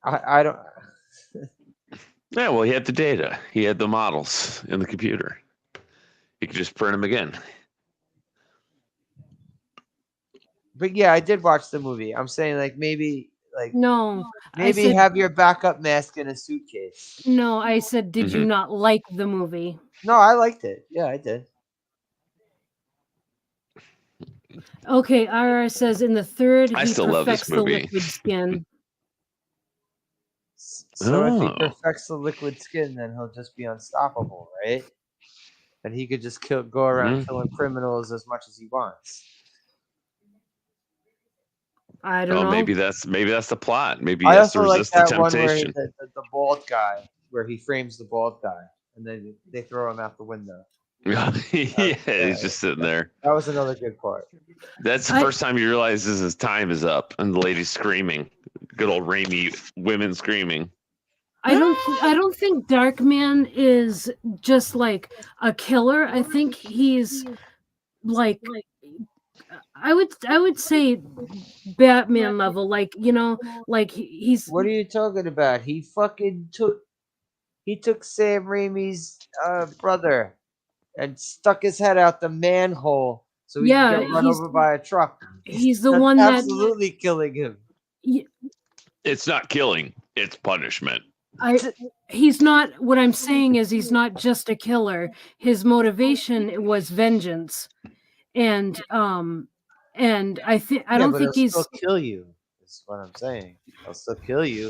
I don't. Yeah, well, he had the data. He had the models in the computer. He could just print them again. But yeah, I did watch the movie. I'm saying like maybe No, I maybe said have your backup mask in a suitcase. no. I said, did you Mhm. not like the movie? No, I liked it. Yeah, I did. Okay, RR says in the third I he still love this perfects the movie. liquid skin. So if he Oh. perfects the liquid skin, then he'll just be unstoppable, right? And he could just go around killing criminals as much as he wants. I don't Oh, know. maybe that's the plot. Maybe he I has to also like resist the that one where temptation. the bald guy, where he frames the bald guy, and then they throw him out the window. Yeah, he's just sitting there. That was another good part. That's the first time he realizes his time is up, and the lady's screaming. Good old Raimi women screaming. I don't think Darkman is just like a killer. I think he's like I would say Batman level, like like he's What are you talking about? He fucking took Sam Raimi's brother and stuck his head out the manhole so he Yeah, could get run he's- over by a truck. he's the That's one that absolutely killing him. It's not killing; it's punishment. he's not. What I'm saying is he's not just a killer. His motivation was vengeance, and I think I Yeah, don't but think he'll he's still kill you. That's what I'm saying. He'll still kill you.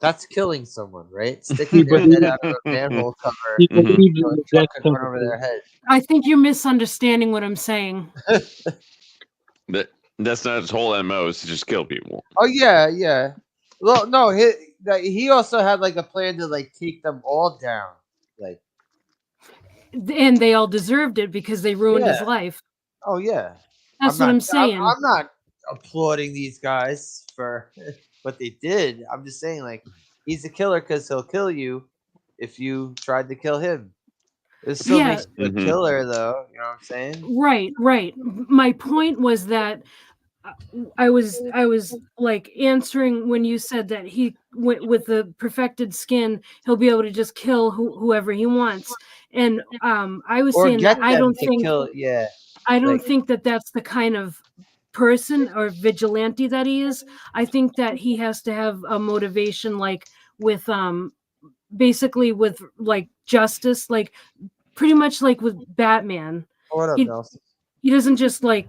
That's killing someone, right? Sticking their head out of a manhole cover. He Mhm. believes So in a the truck death could run over penalty. their head. I think you're misunderstanding what I'm saying. That's not his whole MO. Is to just kill people. Oh yeah. Well, no, he also had like a plan to like take them all down. Like, And they all deserved it because they ruined his Yeah. life. oh yeah. That's what I'm saying. I'm not applauding these guys for what they did. I'm just saying like he's a killer because he'll kill you if you tried to kill him. It still Yeah. makes you a Mhm. killer, though. You know what I'm saying? Right. My point was that I was like answering when you said that he with the perfected skin, he'll be able to just kill whoever he wants. And I was Or saying get that I them don't to think kill. Yeah. I don't like- think that that's the kind of person or vigilante that he is. I think that he has to have a motivation like with basically with like justice, like pretty much like with Batman. What up, He- Nelson? He doesn't just like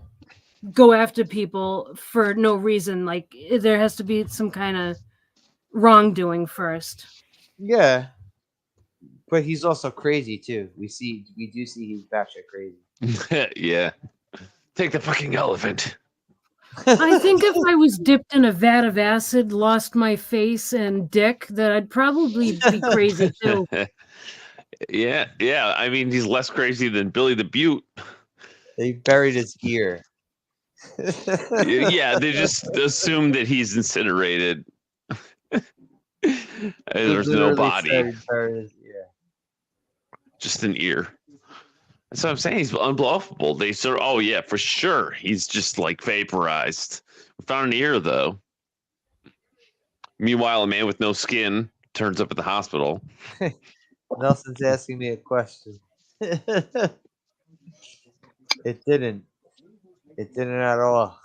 go after people for no reason. Like there has to be some kind of wrongdoing first. Yeah. But he's also crazy too. We do see he's batshit crazy. Yeah. Take the fucking elephant. I think if I was dipped in a vat of acid, lost my face and dick, that I'd probably be crazy too. Yeah. I mean, he's less crazy than Billy the Butte. They buried his ear. Yeah, they just assume that he's incinerated. There's no Literally body, said he buried his ear. just an ear. That's what I'm saying. He's unbluffable. They sort of, oh yeah, for sure. He's just like vaporized. We found an ear though. Meanwhile, a man with no skin turns up at the hospital. Nelson's asking me a question. It didn't. It didn't at all.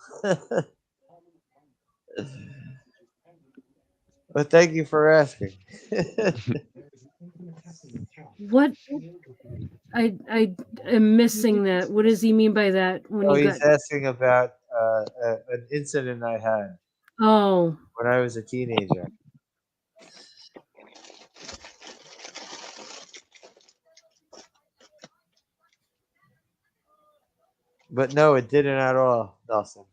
But thank you for asking. What? I am missing that. What does he mean by that? When Oh, you he's got asking about an incident I had oh when I was a teenager. But no, it didn't at all, Nelson.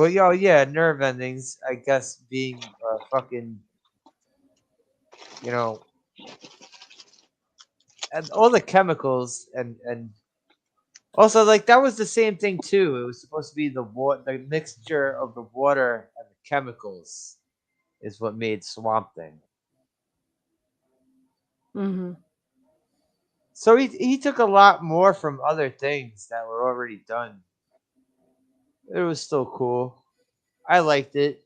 Well, yeah, nerve endings. I guess being fucking, you know, and all the chemicals and also like that was the same thing too. It was supposed to be the mixture of the water and the chemicals is what made Swamp Thing. Mm-hmm. So he took a lot more from other things that were already done. It was still cool. I liked it.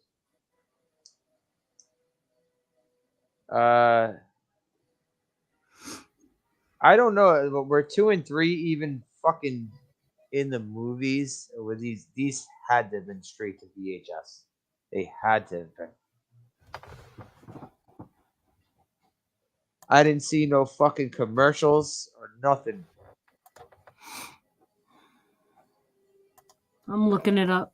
Uh, I don't know. But were 2 and 3 even fucking in the movies? Or were these had to have been straight to VHS? They had to have been. I didn't see no fucking commercials or nothing. I'm looking it up.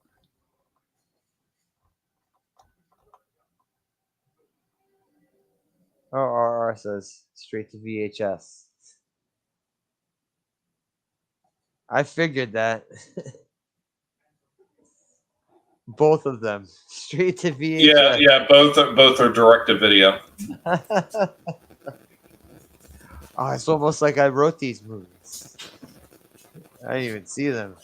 Oh, RR says straight to VHS. I figured that. Both of them straight to VHS. Yeah. Both are direct to video. Oh, it's almost like I wrote these movies. I didn't even see them.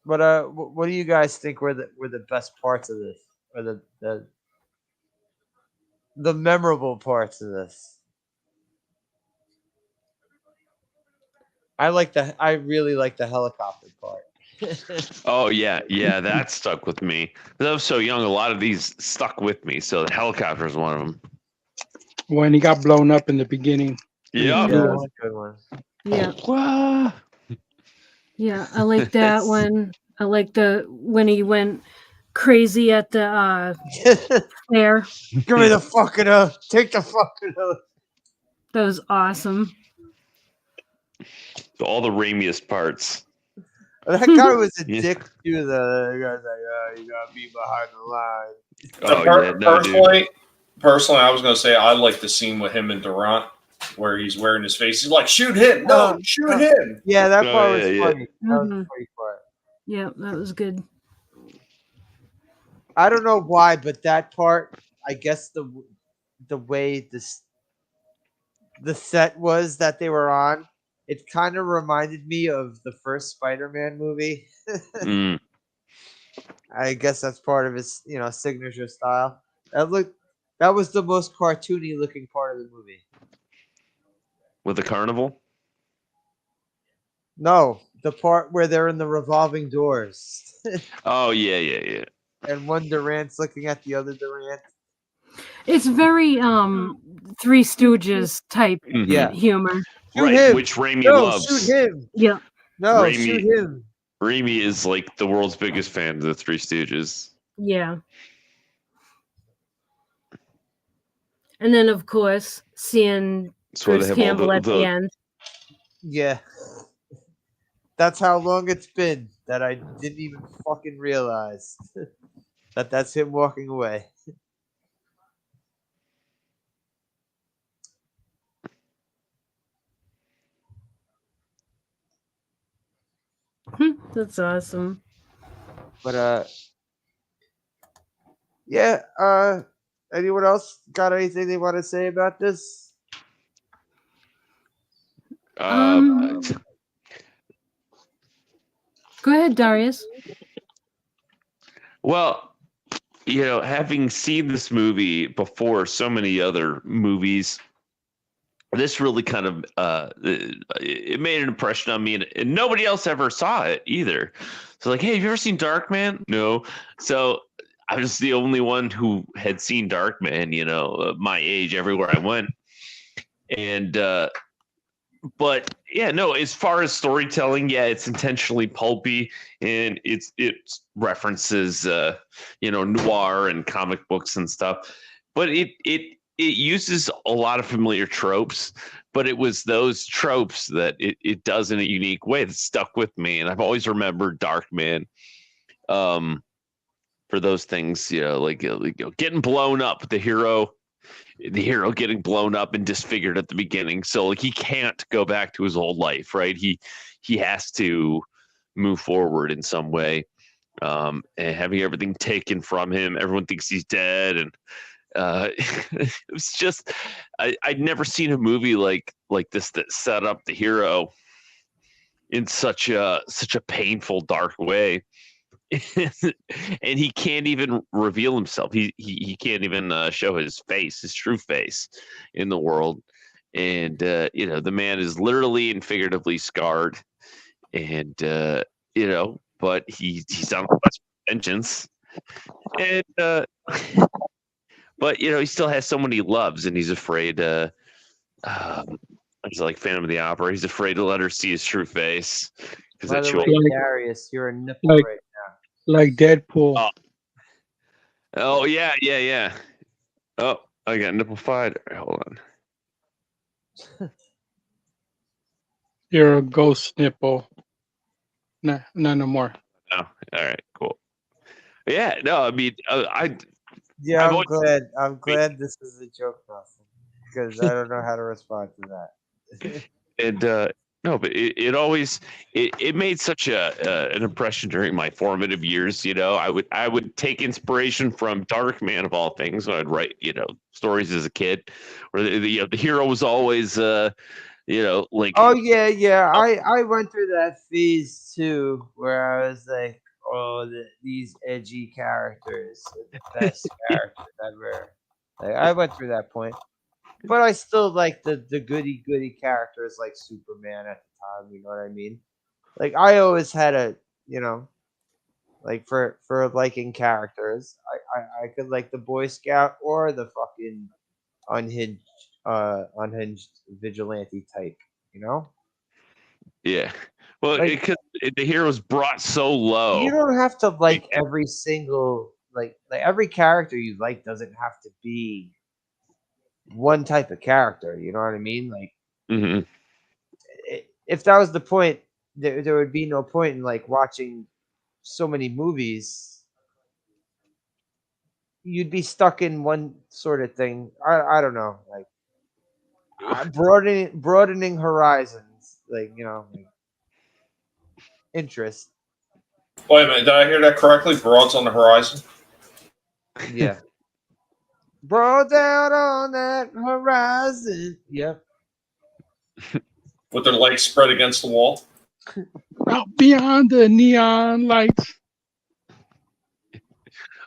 But what do you guys think were the best parts of this, or the memorable parts of this? I really like the helicopter part. Oh yeah, that stuck with me. I was so young, a lot of these stuck with me. So the helicopter is one of them. When he got blown up in the beginning. Yeah. Yeah, that's a good one. Yeah. What? Yeah, I like that one. I like when he went crazy at the fair. Give me the fucking take the fucking That was awesome. All the raimiest parts. That guy was a Yeah. dick to the guy's like, oh, you gotta be behind the line. Oh yeah, no, dude. Personally, I was going to say I like the scene with him and Durant where he's wearing his face. He's like, shoot him! No, shoot him! Yeah, that part was yeah. funny. That was Mhm. a funny part. Yeah, that was good. I don't know why, but that part, I guess the way the set was that they were on, it kind of reminded me of the first Spider-Man movie. Mm. I guess that's part of his, signature style. That was the most cartoony looking part of the movie. With the carnival? No, the part where they're in the revolving doors. Oh yeah. And one Durant's looking at the other Durant. It's very Three Stooges type Yeah. humor. Shoot Right, him. which Raimi No, loves. shoot him. Yeah. No, Raimi- shoot him. Raimi is like the world's biggest fan of the Three Stooges. Yeah. And then of course seeing That's why they Bruce have all Campbell at the end. Yeah. That's how long it's been that I didn't even fucking realize that that's him walking away. That's awesome. But yeah, anyone else got anything they want to say about this? Go ahead, Darius. Well, having seen this movie before so many other movies, this really kind of it made an impression on me, and nobody else ever saw it either. So like, hey, have you ever seen Darkman? No. So I was the only one who had seen Darkman, my age, everywhere I went. And but yeah, no, as far as storytelling, yeah, it's intentionally pulpy, and it references noir and comic books and stuff, but it uses a lot of familiar tropes, but it was those tropes that it does in a unique way that stuck with me, and I've always remembered Darkman for those things, like getting blown up, the hero the hero getting blown up and disfigured at the beginning. So like he can't go back to his old life, right? He has to move forward in some way. And having everything taken from him, everyone thinks he's dead, and it was just I'd never seen a movie like this that set up the hero in such a painful, dark way. And he can't even reveal himself. He can't even show his face, his true face, in the world. And the man is literally and figuratively scarred. And but he's on a quest for vengeance. And but he still has someone he loves, and he's afraid. He's like Phantom of the Opera. He's afraid to let her see his true face because By that's the way, Like- Darius, you're a nipple like- right Like Deadpool. Oh yeah. Oh, I got nipple fied. All right, hold on. You're a ghost nipple. Nah, no more. Oh, all right, cool. Yeah, no, I mean, Yeah, I've I'm always- glad. I'm glad this is a joke, Nelson, because I don't know how to respond to that. and no, but it made such an impression during my formative years. I would take inspiration from Darkman of all things when I'd write stories as a kid, where the hero was always like Oh yeah. I went through that phase too, where I was like, oh, these edgy characters are the best characters ever. Like I went through that point, but I still like the goody characters like Superman at the time. You know what I mean? Like I always had a like for liking characters, I could like the Boy Scout or the fucking unhinged vigilante type. yeah. Well, Like- because the hero's brought so low. You don't have to like every single like every character you like doesn't have to be one type of character. You know what I mean? Like Mhm. if that was the point, there would be no point in like watching so many movies. You'd be stuck in one sort of thing. I don't know, like broadening horizons, like like interest. Wait a minute, did I hear that correctly? Broads on the horizon. Yeah. Broad out on that horizon. Yep. With their legs spread against the wall. Out beyond the neon lights.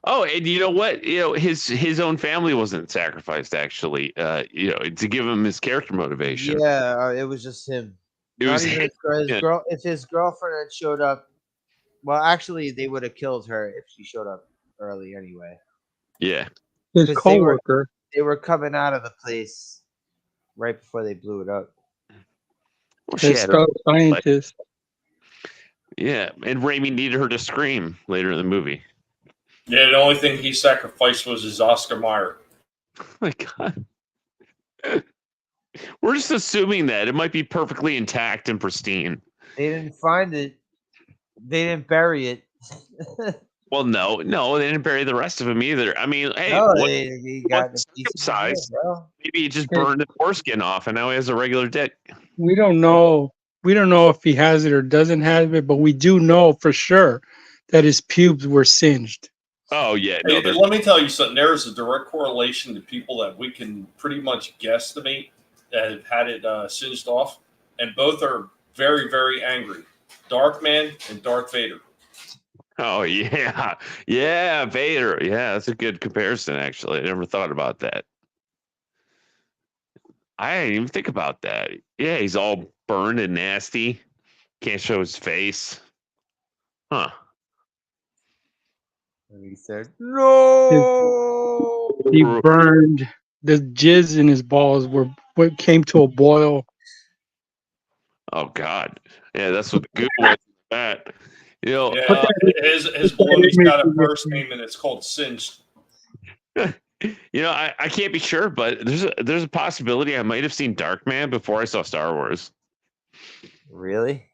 Oh, and you know what? His own family wasn't sacrificed actually. To give him his character motivation. Yeah, it was just him. It Not was even his yeah. girl. If his girlfriend had showed up, well, actually, they would have killed her if she showed up early anyway. Yeah. His 'Cause they were- coworker. They were coming out of the place right before they blew it up. Well, she His had her- scientist. yeah, and Raimi needed her to scream later in the movie. Yeah, the only thing he sacrificed was his Oscar Mayer. Oh my god. We're just assuming that it might be perfectly intact and pristine. They didn't find it. They didn't bury it. Well, no, they didn't bury the rest of him either. I mean, hey, No, what, he got what's a piece of size? wood, bro. maybe he just burned his foreskin off and now he has a regular dick. We don't know. We don't know if he has it or doesn't have it, but we do know for sure that his pubes were singed. Oh yeah, no, Hey, let me tell you something. There is a direct correlation to people that we can pretty much guesstimate that have had it singed off, and both are very, very angry. Darkman and Darth Vader. oh yeah, yeah, Vader. Yeah, that's a good comparison. Actually, I never thought about that. I didn't even think about that. Yeah, he's all burned and nasty. Can't show his face. Huh. And he said, "No." He burned. The jizz in his balls were what came to a boil. Oh God. Yeah, that's what the goo was. That. Yeah, his balloon's got a first name and it's called Singed. I can't be sure, but there's a possibility I might have seen Darkman before I saw Star Wars. Really?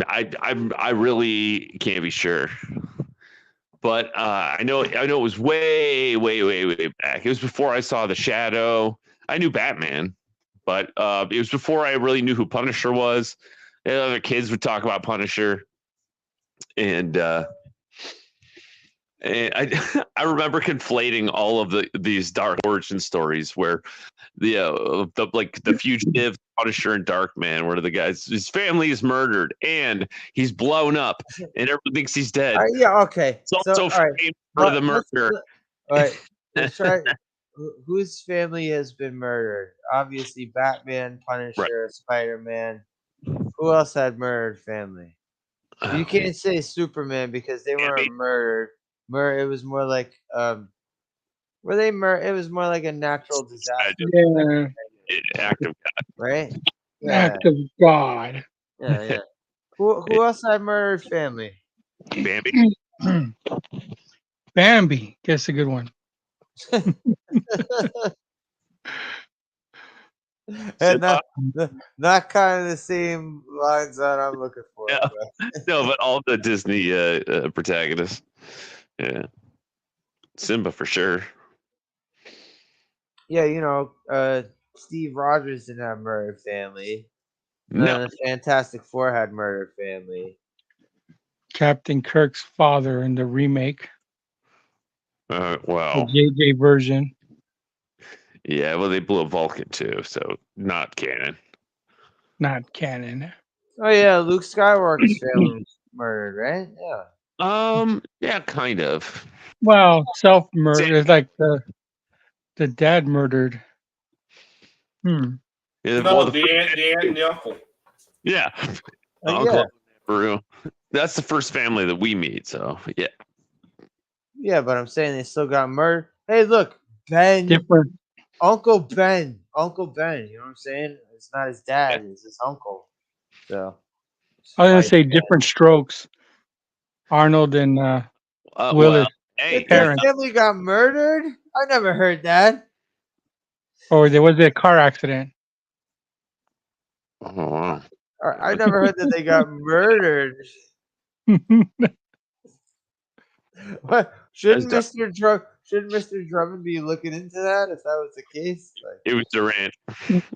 I really can't be sure. but I know it was way back. It was before I saw The Shadow. I knew Batman, but it was before I really knew who Punisher was. And other kids would talk about Punisher, and I I remember conflating all of these dark origin stories where the fugitive, Punisher, and Darkman, where the guy's his family is murdered and he's blown up and everyone thinks he's dead. Yeah, okay. It's also framed for the murder. All right, let's try. Whose family has been murdered? Obviously, Batman, Punisher, Spider-Man. Who else had murdered family? You can't say Superman because they weren't murdered. It was more like were they it was more like a natural disaster. Yeah. Act of God. Right? Act of God. Yeah. Who else had murdered family? Bambi. Bambi. Guess a good one. And not kind of the same lines that I'm looking for. Yeah. No, but all the Disney protagonists. Yeah. Simba for sure. Yeah, Steve Rogers didn't have murdered family. No. The Fantastic Four had murdered family. Captain Kirk's father in the remake. Wow. The JJ version. Yeah, well, they blew up Vulcan too, so not canon. Not canon. Oh yeah, Luke Skywalker's family was murdered, right? Yeah. Yeah, kind of. Well, self-murder is like the dad murdered. Yeah, No, the aunt and the uncle. Yeah. Yeah. Peru. That's the first family that we meet, so yeah. Yeah, but I'm saying they still got murdered. Hey, look, Ben. Different. Uncle Ben. You know what I'm saying? It's not his dad, it's his uncle. So I was gonna say different strokes. Arnold and Willis. Well, hey, their family got murdered? I never heard that. Or there was a car accident. Oh, wow. I never heard that they got murdered. What? Shouldn't Mr. Drummond be looking into that if that was the case? It was Durant.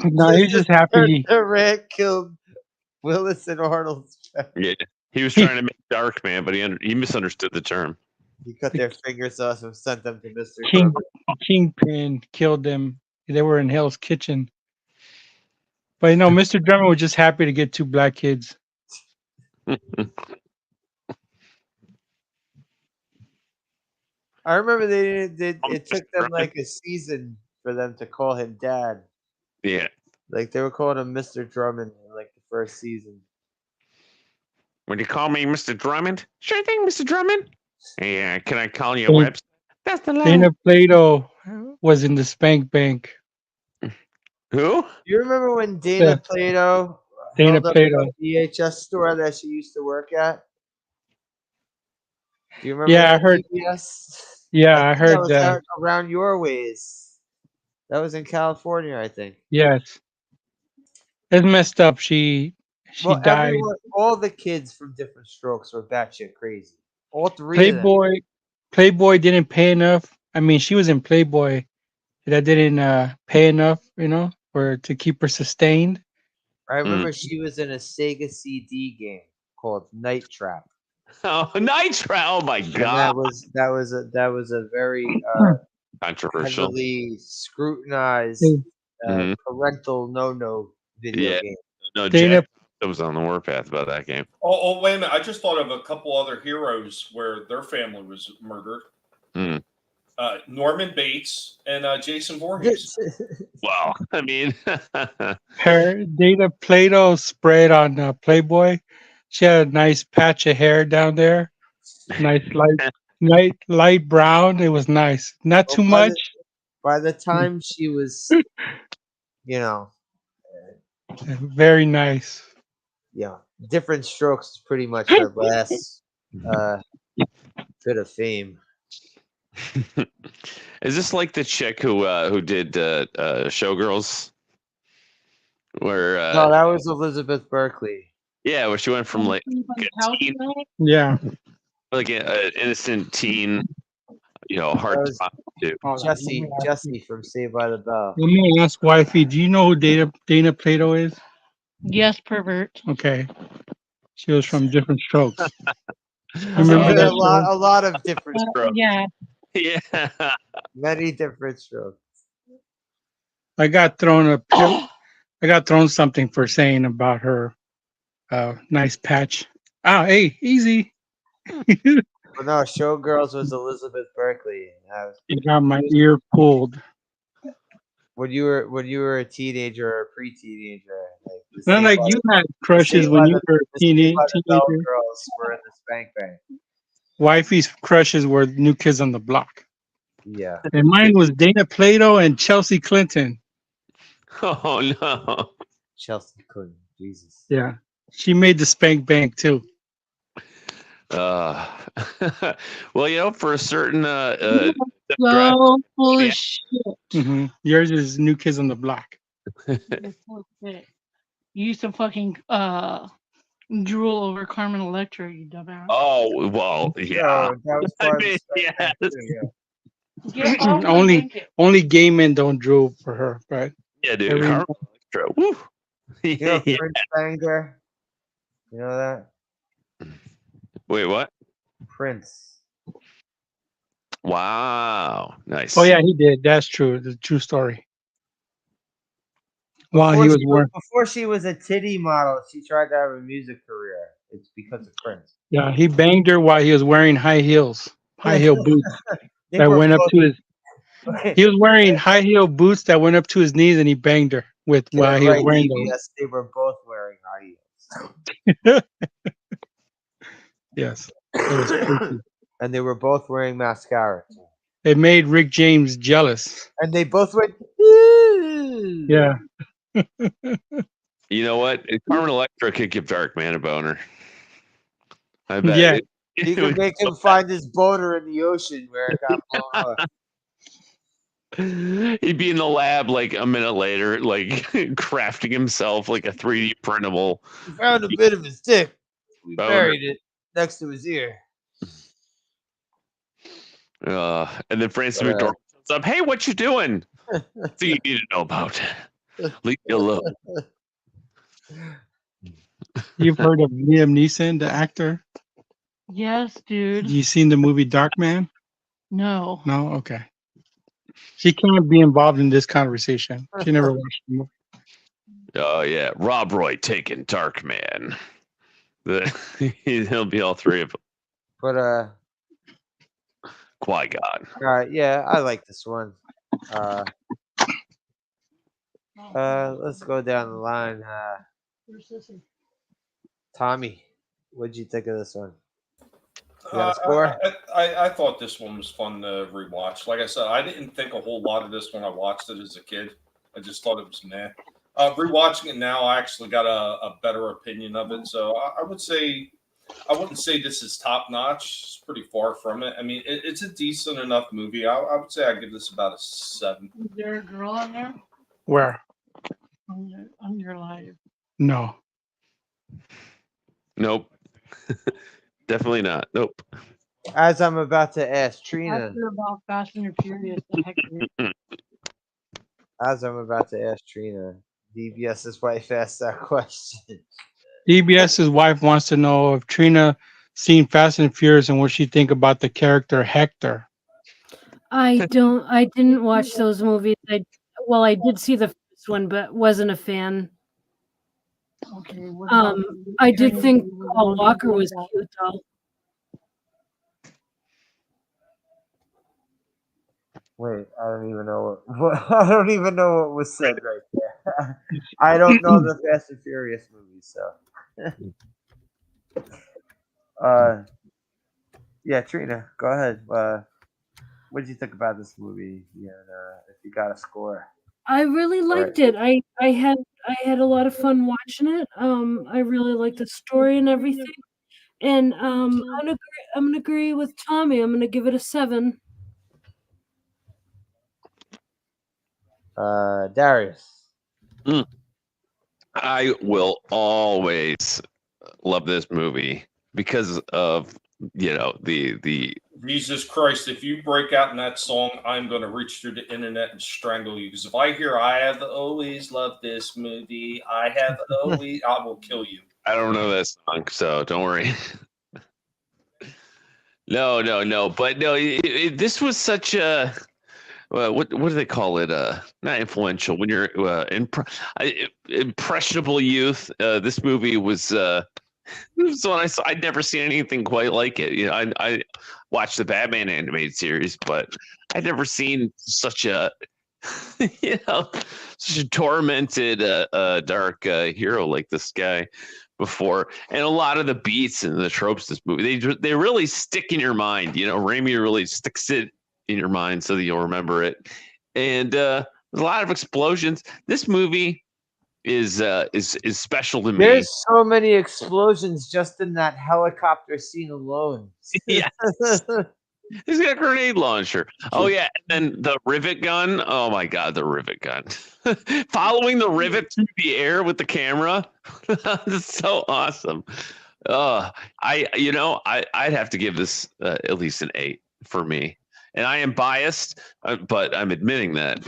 No, he's just happy. Durant killed Willis and Arnold's family. Yeah, he was trying to make Darkman, but he misunderstood the term. He cut their fingers off and sent them to Mr. Kingpin killed them. They were in Hell's Kitchen. But Mr. Drummond was just happy to get 2 black kids. I remember it took them like a season for them to call him dad. Yeah. Like they were calling him Mr. Drummond in like the first season. Would you call me Mr. Drummond? Sure thing, Mr. Drummond. Yeah, can I call you a website? That's the line. Dana Plato was in the Spank Bank. Who? You remember when Dana Plato held up a VHS store that she used to work at? Do you remember? Yeah, I heard. VHS? Yeah, I heard was that. Around your ways. That was in California, I think. Yes. It's messed up. She died. All the kids from Different Strokes were batshit crazy. All 3 of them. Playboy didn't pay enough. I mean, she was in Playboy. That didn't pay enough, to keep her sustained. I remember she was in a Sega CD game called Night Trap. Oh, Night Trap! Oh my God! And that was a very controversial, heavily scrutinized parental no video game. No, Jack was on the warpath about that game. Oh, wait a minute! I just thought of a couple other heroes where their family was murdered. Norman Bates and Jason Voorhees. Well, I mean, her Dana Plato spread on Playboy. She had a nice patch of hair down there, nice light brown. It was nice, not too much. By the time she was, very nice. Yeah, Different Strokes is pretty much her last bit of fame. Is this like the chick who did Showgirls? Where no, that was Elizabeth Berkley. Yeah, where she went from like yeah. like an innocent teen, hard That was time too. Hold on, Jesse from Saved by the Bell. let me ask Wifey, do you know who Dana Plato is? Yes, pervert. Okay. She was from Different Strokes. Oh, Remember that a lot of different strokes. Yeah. yeah. Many different strokes. I got thrown something for saying about her nice patch. Ah, hey, easy. But no, Showgirls was Elizabeth Berkley. You got my ear pulled. When you were a teenager or a pre-teenager, like the Not Saved like by you the- had the crushes Saved when by you the- were a the Saved by the Bell teenager. girls were in the Spank Bank. Wifey's crushes were New Kids on the Block. Yeah. And mine was Dana Plato and Chelsea Clinton. Oh no. Chelsea Clinton. Jesus. Yeah. She made the Spank Bank too. Well, for a certain demographic, So full Yeah. of shit. Yours is New Kids on the Block. You're full of shit. You used to fucking drool over Carmen Electra, you dumbass. oh well, yeah. So that was I part of mean, the Spank yes. Bank too, yeah. Get off my only blanket. only gay men don't drool for her, but Yeah, dude. every- Carmen Electra. Woo. You know Yeah. Prince banged her? You know that? Wait, what? Prince. Wow. Nice. oh yeah, he did. That's true. The true story. While he was wearing, Before she was a titty model, she tried to have a music career. It's because of Prince. yeah, he banged her while he was wearing high heel boots They that were went up both- to his. He was wearing high heel boots that went up to his knees, and he banged her with Get while it he was right, wearing those. DBS, they were both wearing high heels. Yes, it was freaky. And they were both wearing mascara. Too. It made Rick James jealous. And they both went, "Ooh." Yeah, You know what? Carmen Electra could give Darkman a boner. I bet. Yeah. You could make him find his boner in the ocean where it got blown up. He'd be in the lab like a minute later, like crafting himself like a 3D printable. He found a bit of his dick. We Boner. buried it next to his ear. And then Francis McDormand comes up. Hey, what you doing? So you need to know about. Leave me alone. you've heard of Liam Neeson, the actor? Yes, dude. You seen the movie Darkman? No. No, okay. She can't be involved in this conversation. She never watched the movie. Oh yeah, Rob Roy taking Darkman. He'll be all three of them. But Qui-Gon. yeah, I like this one. Let's go down the line. Tommy, what'd you think of this one? You got a score? I thought this one was fun to rewatch. Like I said, I didn't think a whole lot of this when I watched it as a kid. I just thought it was meh. Rewatching it now, I actually got a better opinion of it. So I would say, I wouldn't say this is top notch. It's pretty far from it. I mean, it's a decent enough movie. I would say I'd give this about a 7. Is there a girl on there? Where? On your live. No. Nope. Definitely not. Nope. As I'm about to ask Trina, After about Fast and the Furious, the heck DBS's wife asked that question. DBS's wife wants to know if Trina seen Fast and Furious and what she think about the character Hector. I didn't watch those movies. I did see the first one, but wasn't a fan. Okay. What about I did think Paul Walker was cute though. Wait, I don't even know what I don't even know what was said right there. I don't know the Fast and Furious movies, so. Yeah, Trina, go ahead. What did you think about this movie? Yeah, if you got a score. I really liked it. I had a lot of fun watching it. I really liked the story and everything. And I'm gonna agree with Tommy. I'm gonna give it a 7. Darius. I will always love this movie because of the Jesus Christ, if you break out in that song, I'm going to reach through the internet and strangle you. Because if I hear I have always loved this movie, I will kill you. I don't know that song, so don't worry. No. But no, this was such a what do they call it? Not influential. When you're impressionable youth, this movie was. So when I saw, I'd never seen anything quite like it. I watched the Batman animated series, but I'd never seen such a such a tormented, dark hero like this guy before. And a lot of the beats and the tropes this movie, they really stick in your mind. Raimi really sticks it in your mind so that you'll remember it. And there's a lot of explosions. This movie is special to me. There's so many explosions just in that helicopter scene alone. Yes. He's got a grenade launcher. Oh yeah, and then the rivet gun. Oh my god, the rivet gun. Following the rivet through the air with the camera. That's so awesome. I'd have to give this at least an 8 for me. And I am biased, but I'm admitting that.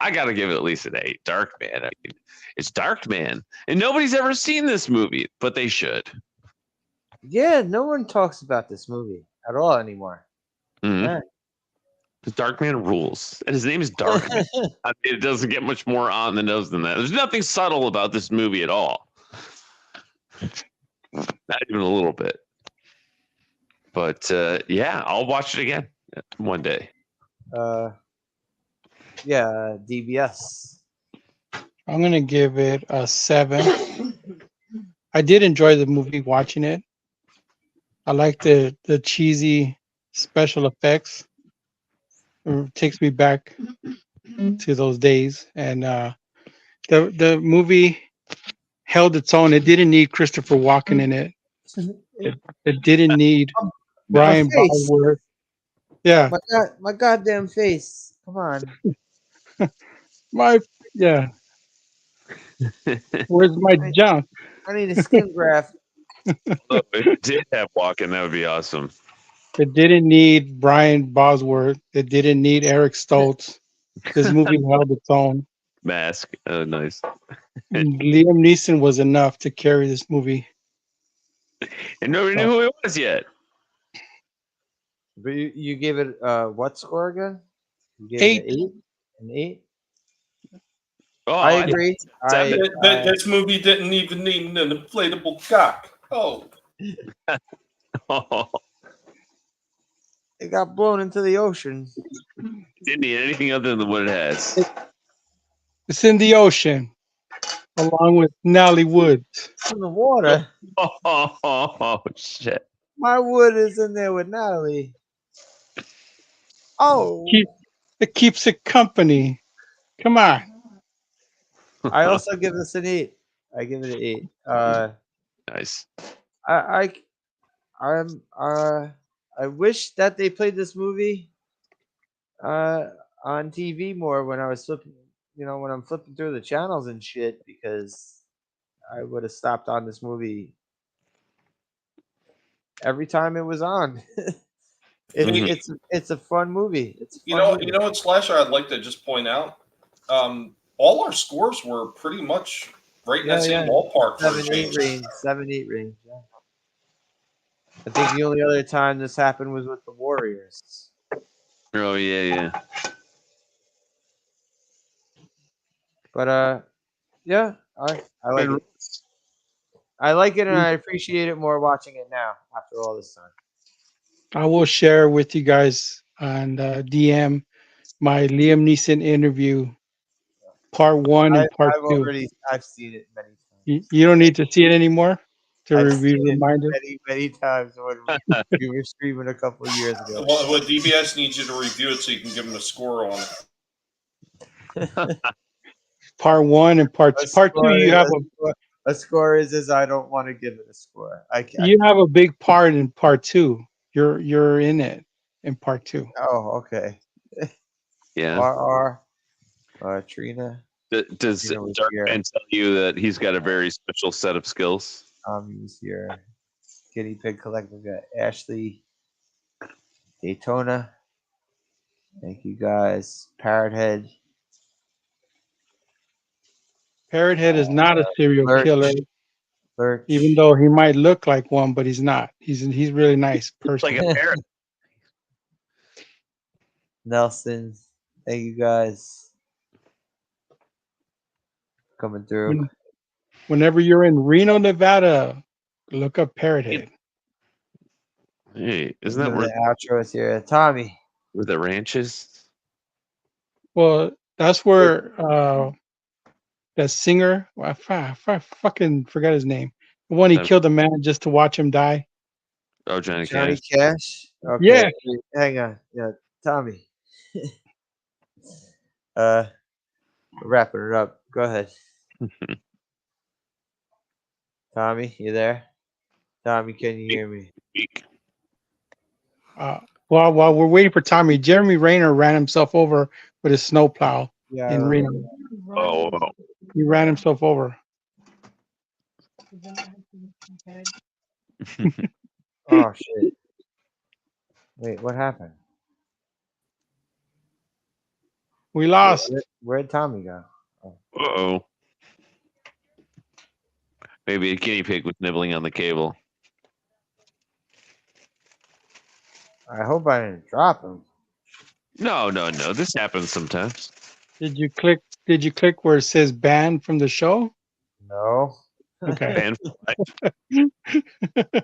I got to give it at least an 8. Darkman. I mean, it's Darkman, and nobody's ever seen this movie, but they should. Yeah, no one talks about this movie at all anymore. Mm-hmm. Yeah. Darkman rules, and his name is Darkman. It doesn't get much more on the nose than that. There's nothing subtle about this movie at all. Not even a little bit. But yeah, I'll watch it again one day. Yeah, DBS. I'm gonna give it a 7. I did enjoy the movie watching it. I like the cheesy special effects. It takes me back to those days, and the movie held its own. It didn't need Christopher Walken in it. It didn't need Brian Bosworth. Yeah, My goddamn face. Come on. yeah. Where's my junk? I need a skin graft. If it did have Walken, that would be awesome. It didn't need Brian Bosworth. It didn't need Eric Stoltz. This movie held its own. Mask. Oh, nice. And Liam Neeson was enough to carry this movie. And nobody knew who he was yet. But you gave it what score again? You gave 8. It an 8? Oh, I agree. This movie didn't even need an inflatable cock. Oh. It got blown into the ocean. Didn't need anything other than what it has. It's in the ocean, along with Nolly Woods. It's in the water. Oh, shit. My wood is in there with Natalie. Oh. It keeps it company. Come on. I also give this an 8. I give it an 8. Nice. I wish that they played this movie on TV more when I was flipping, when I'm flipping through the channels and shit, because I would have stopped on this movie every time it was on. It's a fun movie. It's a fun movie. What, Slasher, I'd like to just point out. All our scores were pretty much right in that same ballpark. 7-8 range. 7-8 range. Yeah. I think the only other time this happened was with the Warriors. Oh yeah. But yeah, I like it. I like it, and I appreciate it more watching it now after all this time. I will share with you guys on DM my Liam Neeson interview, part 1 and part 2. I've seen it many times. You don't need to see it anymore to I've be seen it reminded. many times when we were streaming a couple of years ago. Well, DBS needs you to review it so you can give them a score on it. Part 1 and part 2. Part 2, you have a score is I don't want to give it a score. You have a big part in part 2. You're in it in part 2. Oh, okay. Yeah. Trina. Does Darkman tell you that he's got a very special set of skills? He's here. Guinea Pig Collective. We got Ashley, Daytona. Thank you guys. Parrot Head. Parrot Head is not a serial Lurch. killer, Lurch. even though he might look like one, but he's not. He's really nice person. Like a parrot. Nelson. Thank you guys. Coming through. Whenever you're in Reno, Nevada, look up Parrot Head. Hey, isn't that The where outro is here. Tommy. the ranch is? Well, that's where that singer, I fucking forgot his name. The one he killed a man just to watch him die. Oh, Johnny Johnny Cash. Cash? Okay. Yeah. Hang on. Yeah, Tommy. Wrapping it up. Go ahead. Tommy, you there? Tommy, can you hear me? While we're waiting for Tommy, Jeremy Rayner ran himself over with a snowplow in Reno. Oh, He ran himself over. Oh shit. Wait, what happened? We lost. Where'd Tommy go? uh-oh. Maybe a guinea pig was nibbling on the cable. I hope I didn't drop him. No. This happens sometimes. Did you click where it says banned from the show? No. Okay. Banned for life.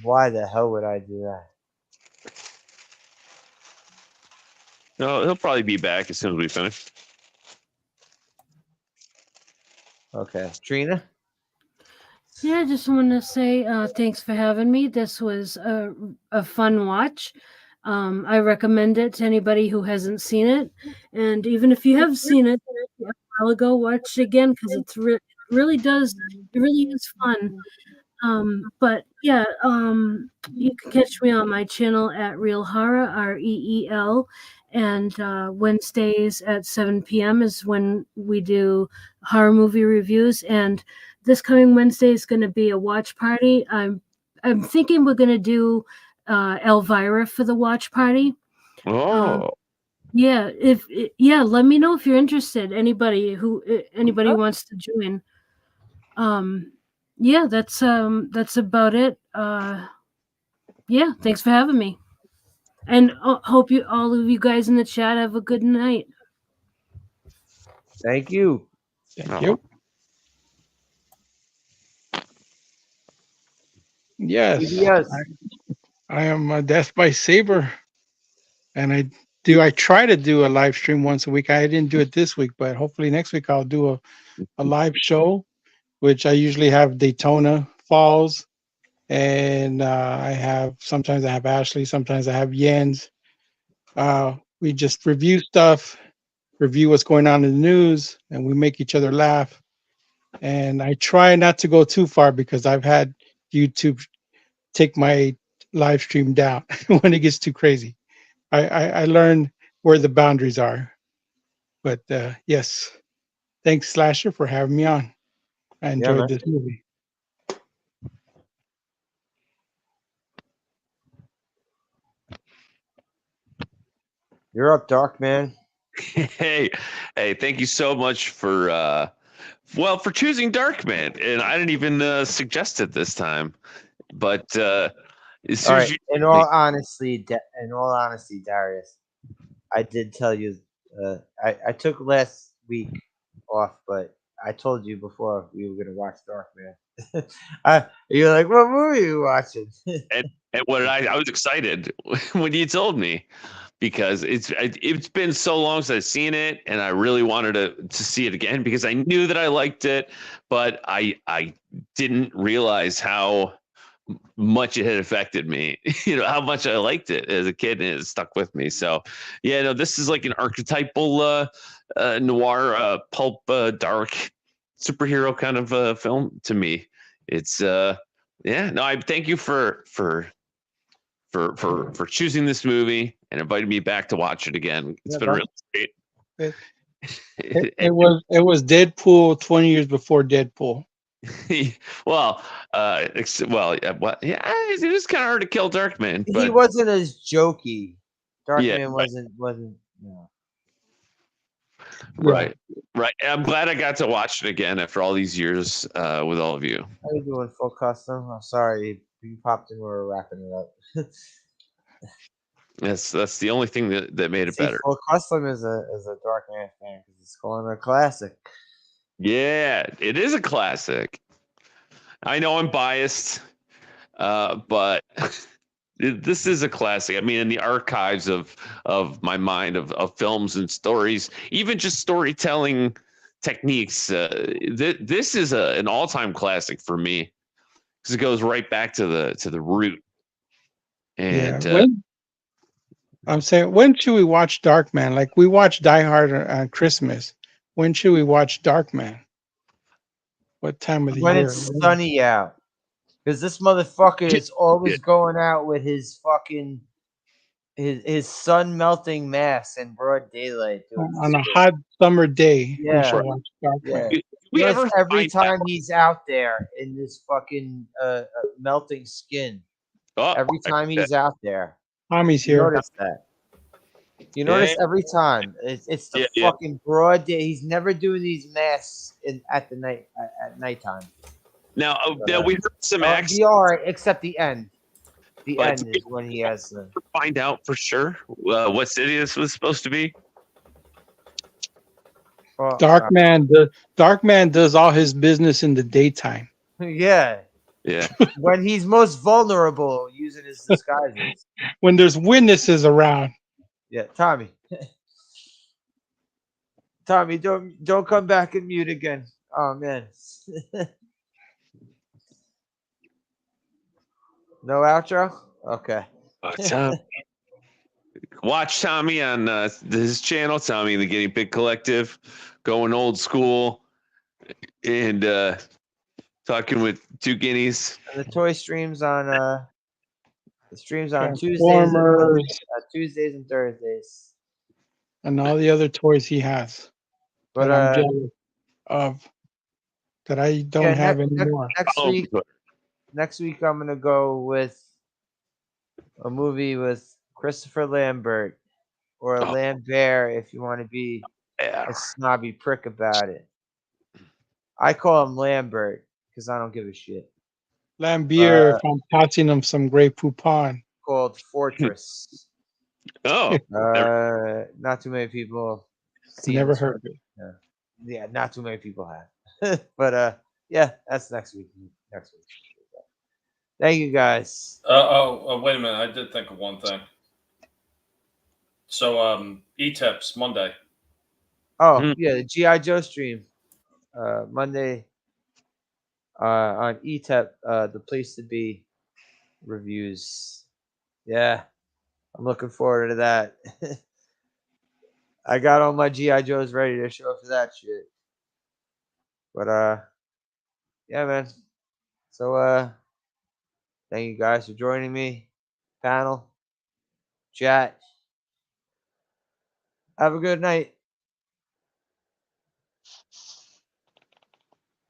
Why the hell would I do that? No, he'll probably be back as soon as we finish. Okay. Trina? Yeah, I just want to say thanks for having me. This was a fun watch. I recommend it to anybody who hasn't seen it. And even if you have seen it a while ago, watch it again because it really is fun. But yeah, you can catch me on my channel at Real Horror, REEL, and Wednesdays at 7 p.m. is when we do horror movie reviews. And this coming Wednesday is going to be a watch party. I'm thinking we're going to do Elvira for the watch party. Oh. Yeah, let me know if you're interested. Anybody who wants to join. Yeah, that's about it. Yeah, thanks for having me. And hope all of you guys in the chat have a good night. Thank you. Thank you. Yes. I am Death by Saber. And I try to do a live stream once a week. I didn't do it this week, but hopefully next week I'll do a live show, which I usually have Daytona Falls. And sometimes I have Ashley, sometimes I have Jens. We just review stuff, review what's going on in the news, and we make each other laugh. And I try not to go too far because I've had YouTube take my live stream down when it gets too crazy. I learn where the boundaries are. But yes, thanks Slasher for having me on. I enjoyed this movie. You're up, Darkman. Hey, thank you so much for choosing Darkman. And I didn't even suggest it this time. But as soon as you in all honesty, Darius, I did tell you I took last week off, but I told you before we were gonna watch Darkman. You're like, what movie are you watching? and what I was excited when you told me, because it's been so long since I've seen it, and I really wanted to see it again because I knew that I liked it, but I didn't realize how much it had affected me, how much I liked it as a kid, and it stuck with me. So yeah, no, this is like an archetypal noir pulp dark superhero kind of film to me. It's I thank you for choosing this movie and inviting me back to watch it again. It's been really great. It was Deadpool 20 years before Deadpool. well, yeah, it is kind of hard to kill Darkman, but He wasn't as jokey. Yeah, Darkman wasn't. No. right, right. I'm glad I got to watch it again after all these years with all of you. How you doing, full custom? I'm sorry you popped in. We were wrapping it up. That's the only thing that made it See, better. full custom is a Darkman fan because it's calling it a classic. Yeah, it is a classic. I know I'm biased, but this is a classic. I mean, in the archives of my mind of films and stories, even just storytelling techniques, this is an all time classic for me because it goes right back to the root. And When I'm saying, when should we watch Darkman? Like we watch Die Hard on Christmas. When should we watch Darkman? What time of the When year? it's sunny out, because this motherfucker is always going out with his fucking his sun melting mask in broad daylight. Doing On a shit. hot summer day, we Yeah. should watch Darkman. Yeah. we Notice ever every find time he's out there in this fucking melting skin. out- oh, Every time he's out there. Tommy's You here. notice that. You Yeah. notice every time. It's the Yeah. fucking broad day. He's never doing these masks at the night at nighttime. now we heard some accents. VR except the end. The But- end is when he has the Find out for sure what city this was supposed to be. Darkman does all his business in the daytime. yeah. Yeah. When he's most vulnerable using his disguises. When there's witnesses around. Yeah, Tommy. Tommy, don't come back and mute again. Oh man. No outro? Okay. Watch Tommy on his channel, Tommy and the Getting Big Collective, going old school and talking with two guineas. And the toy streams on Tuesdays Transformers. Tuesdays and Thursdays. And all the other toys he has But that I'm jealous of, that I don't yeah, have anymore. Next week I'm gonna go with a movie with Christopher Lambert or Lambert if you want to be a snobby prick about it. I call him Lambert because I don't give a shit. Lambier, if I'm passing him some Grey Poupon. Called Fortress. Oh, not too many people. Never heard of it. Yeah, not too many people have. But yeah, that's next week. Thank you guys. Wait a minute. I did think of one thing. So, E-Tips Monday. Oh, yeah, the G.I. Joe stream. Monday on ETEP, the place to be reviews. Yeah, I'm looking forward to that. I got all my G.I. Joes ready to show for that shit. But yeah, man. So thank you guys for joining me. Panel, chat. Have a good night.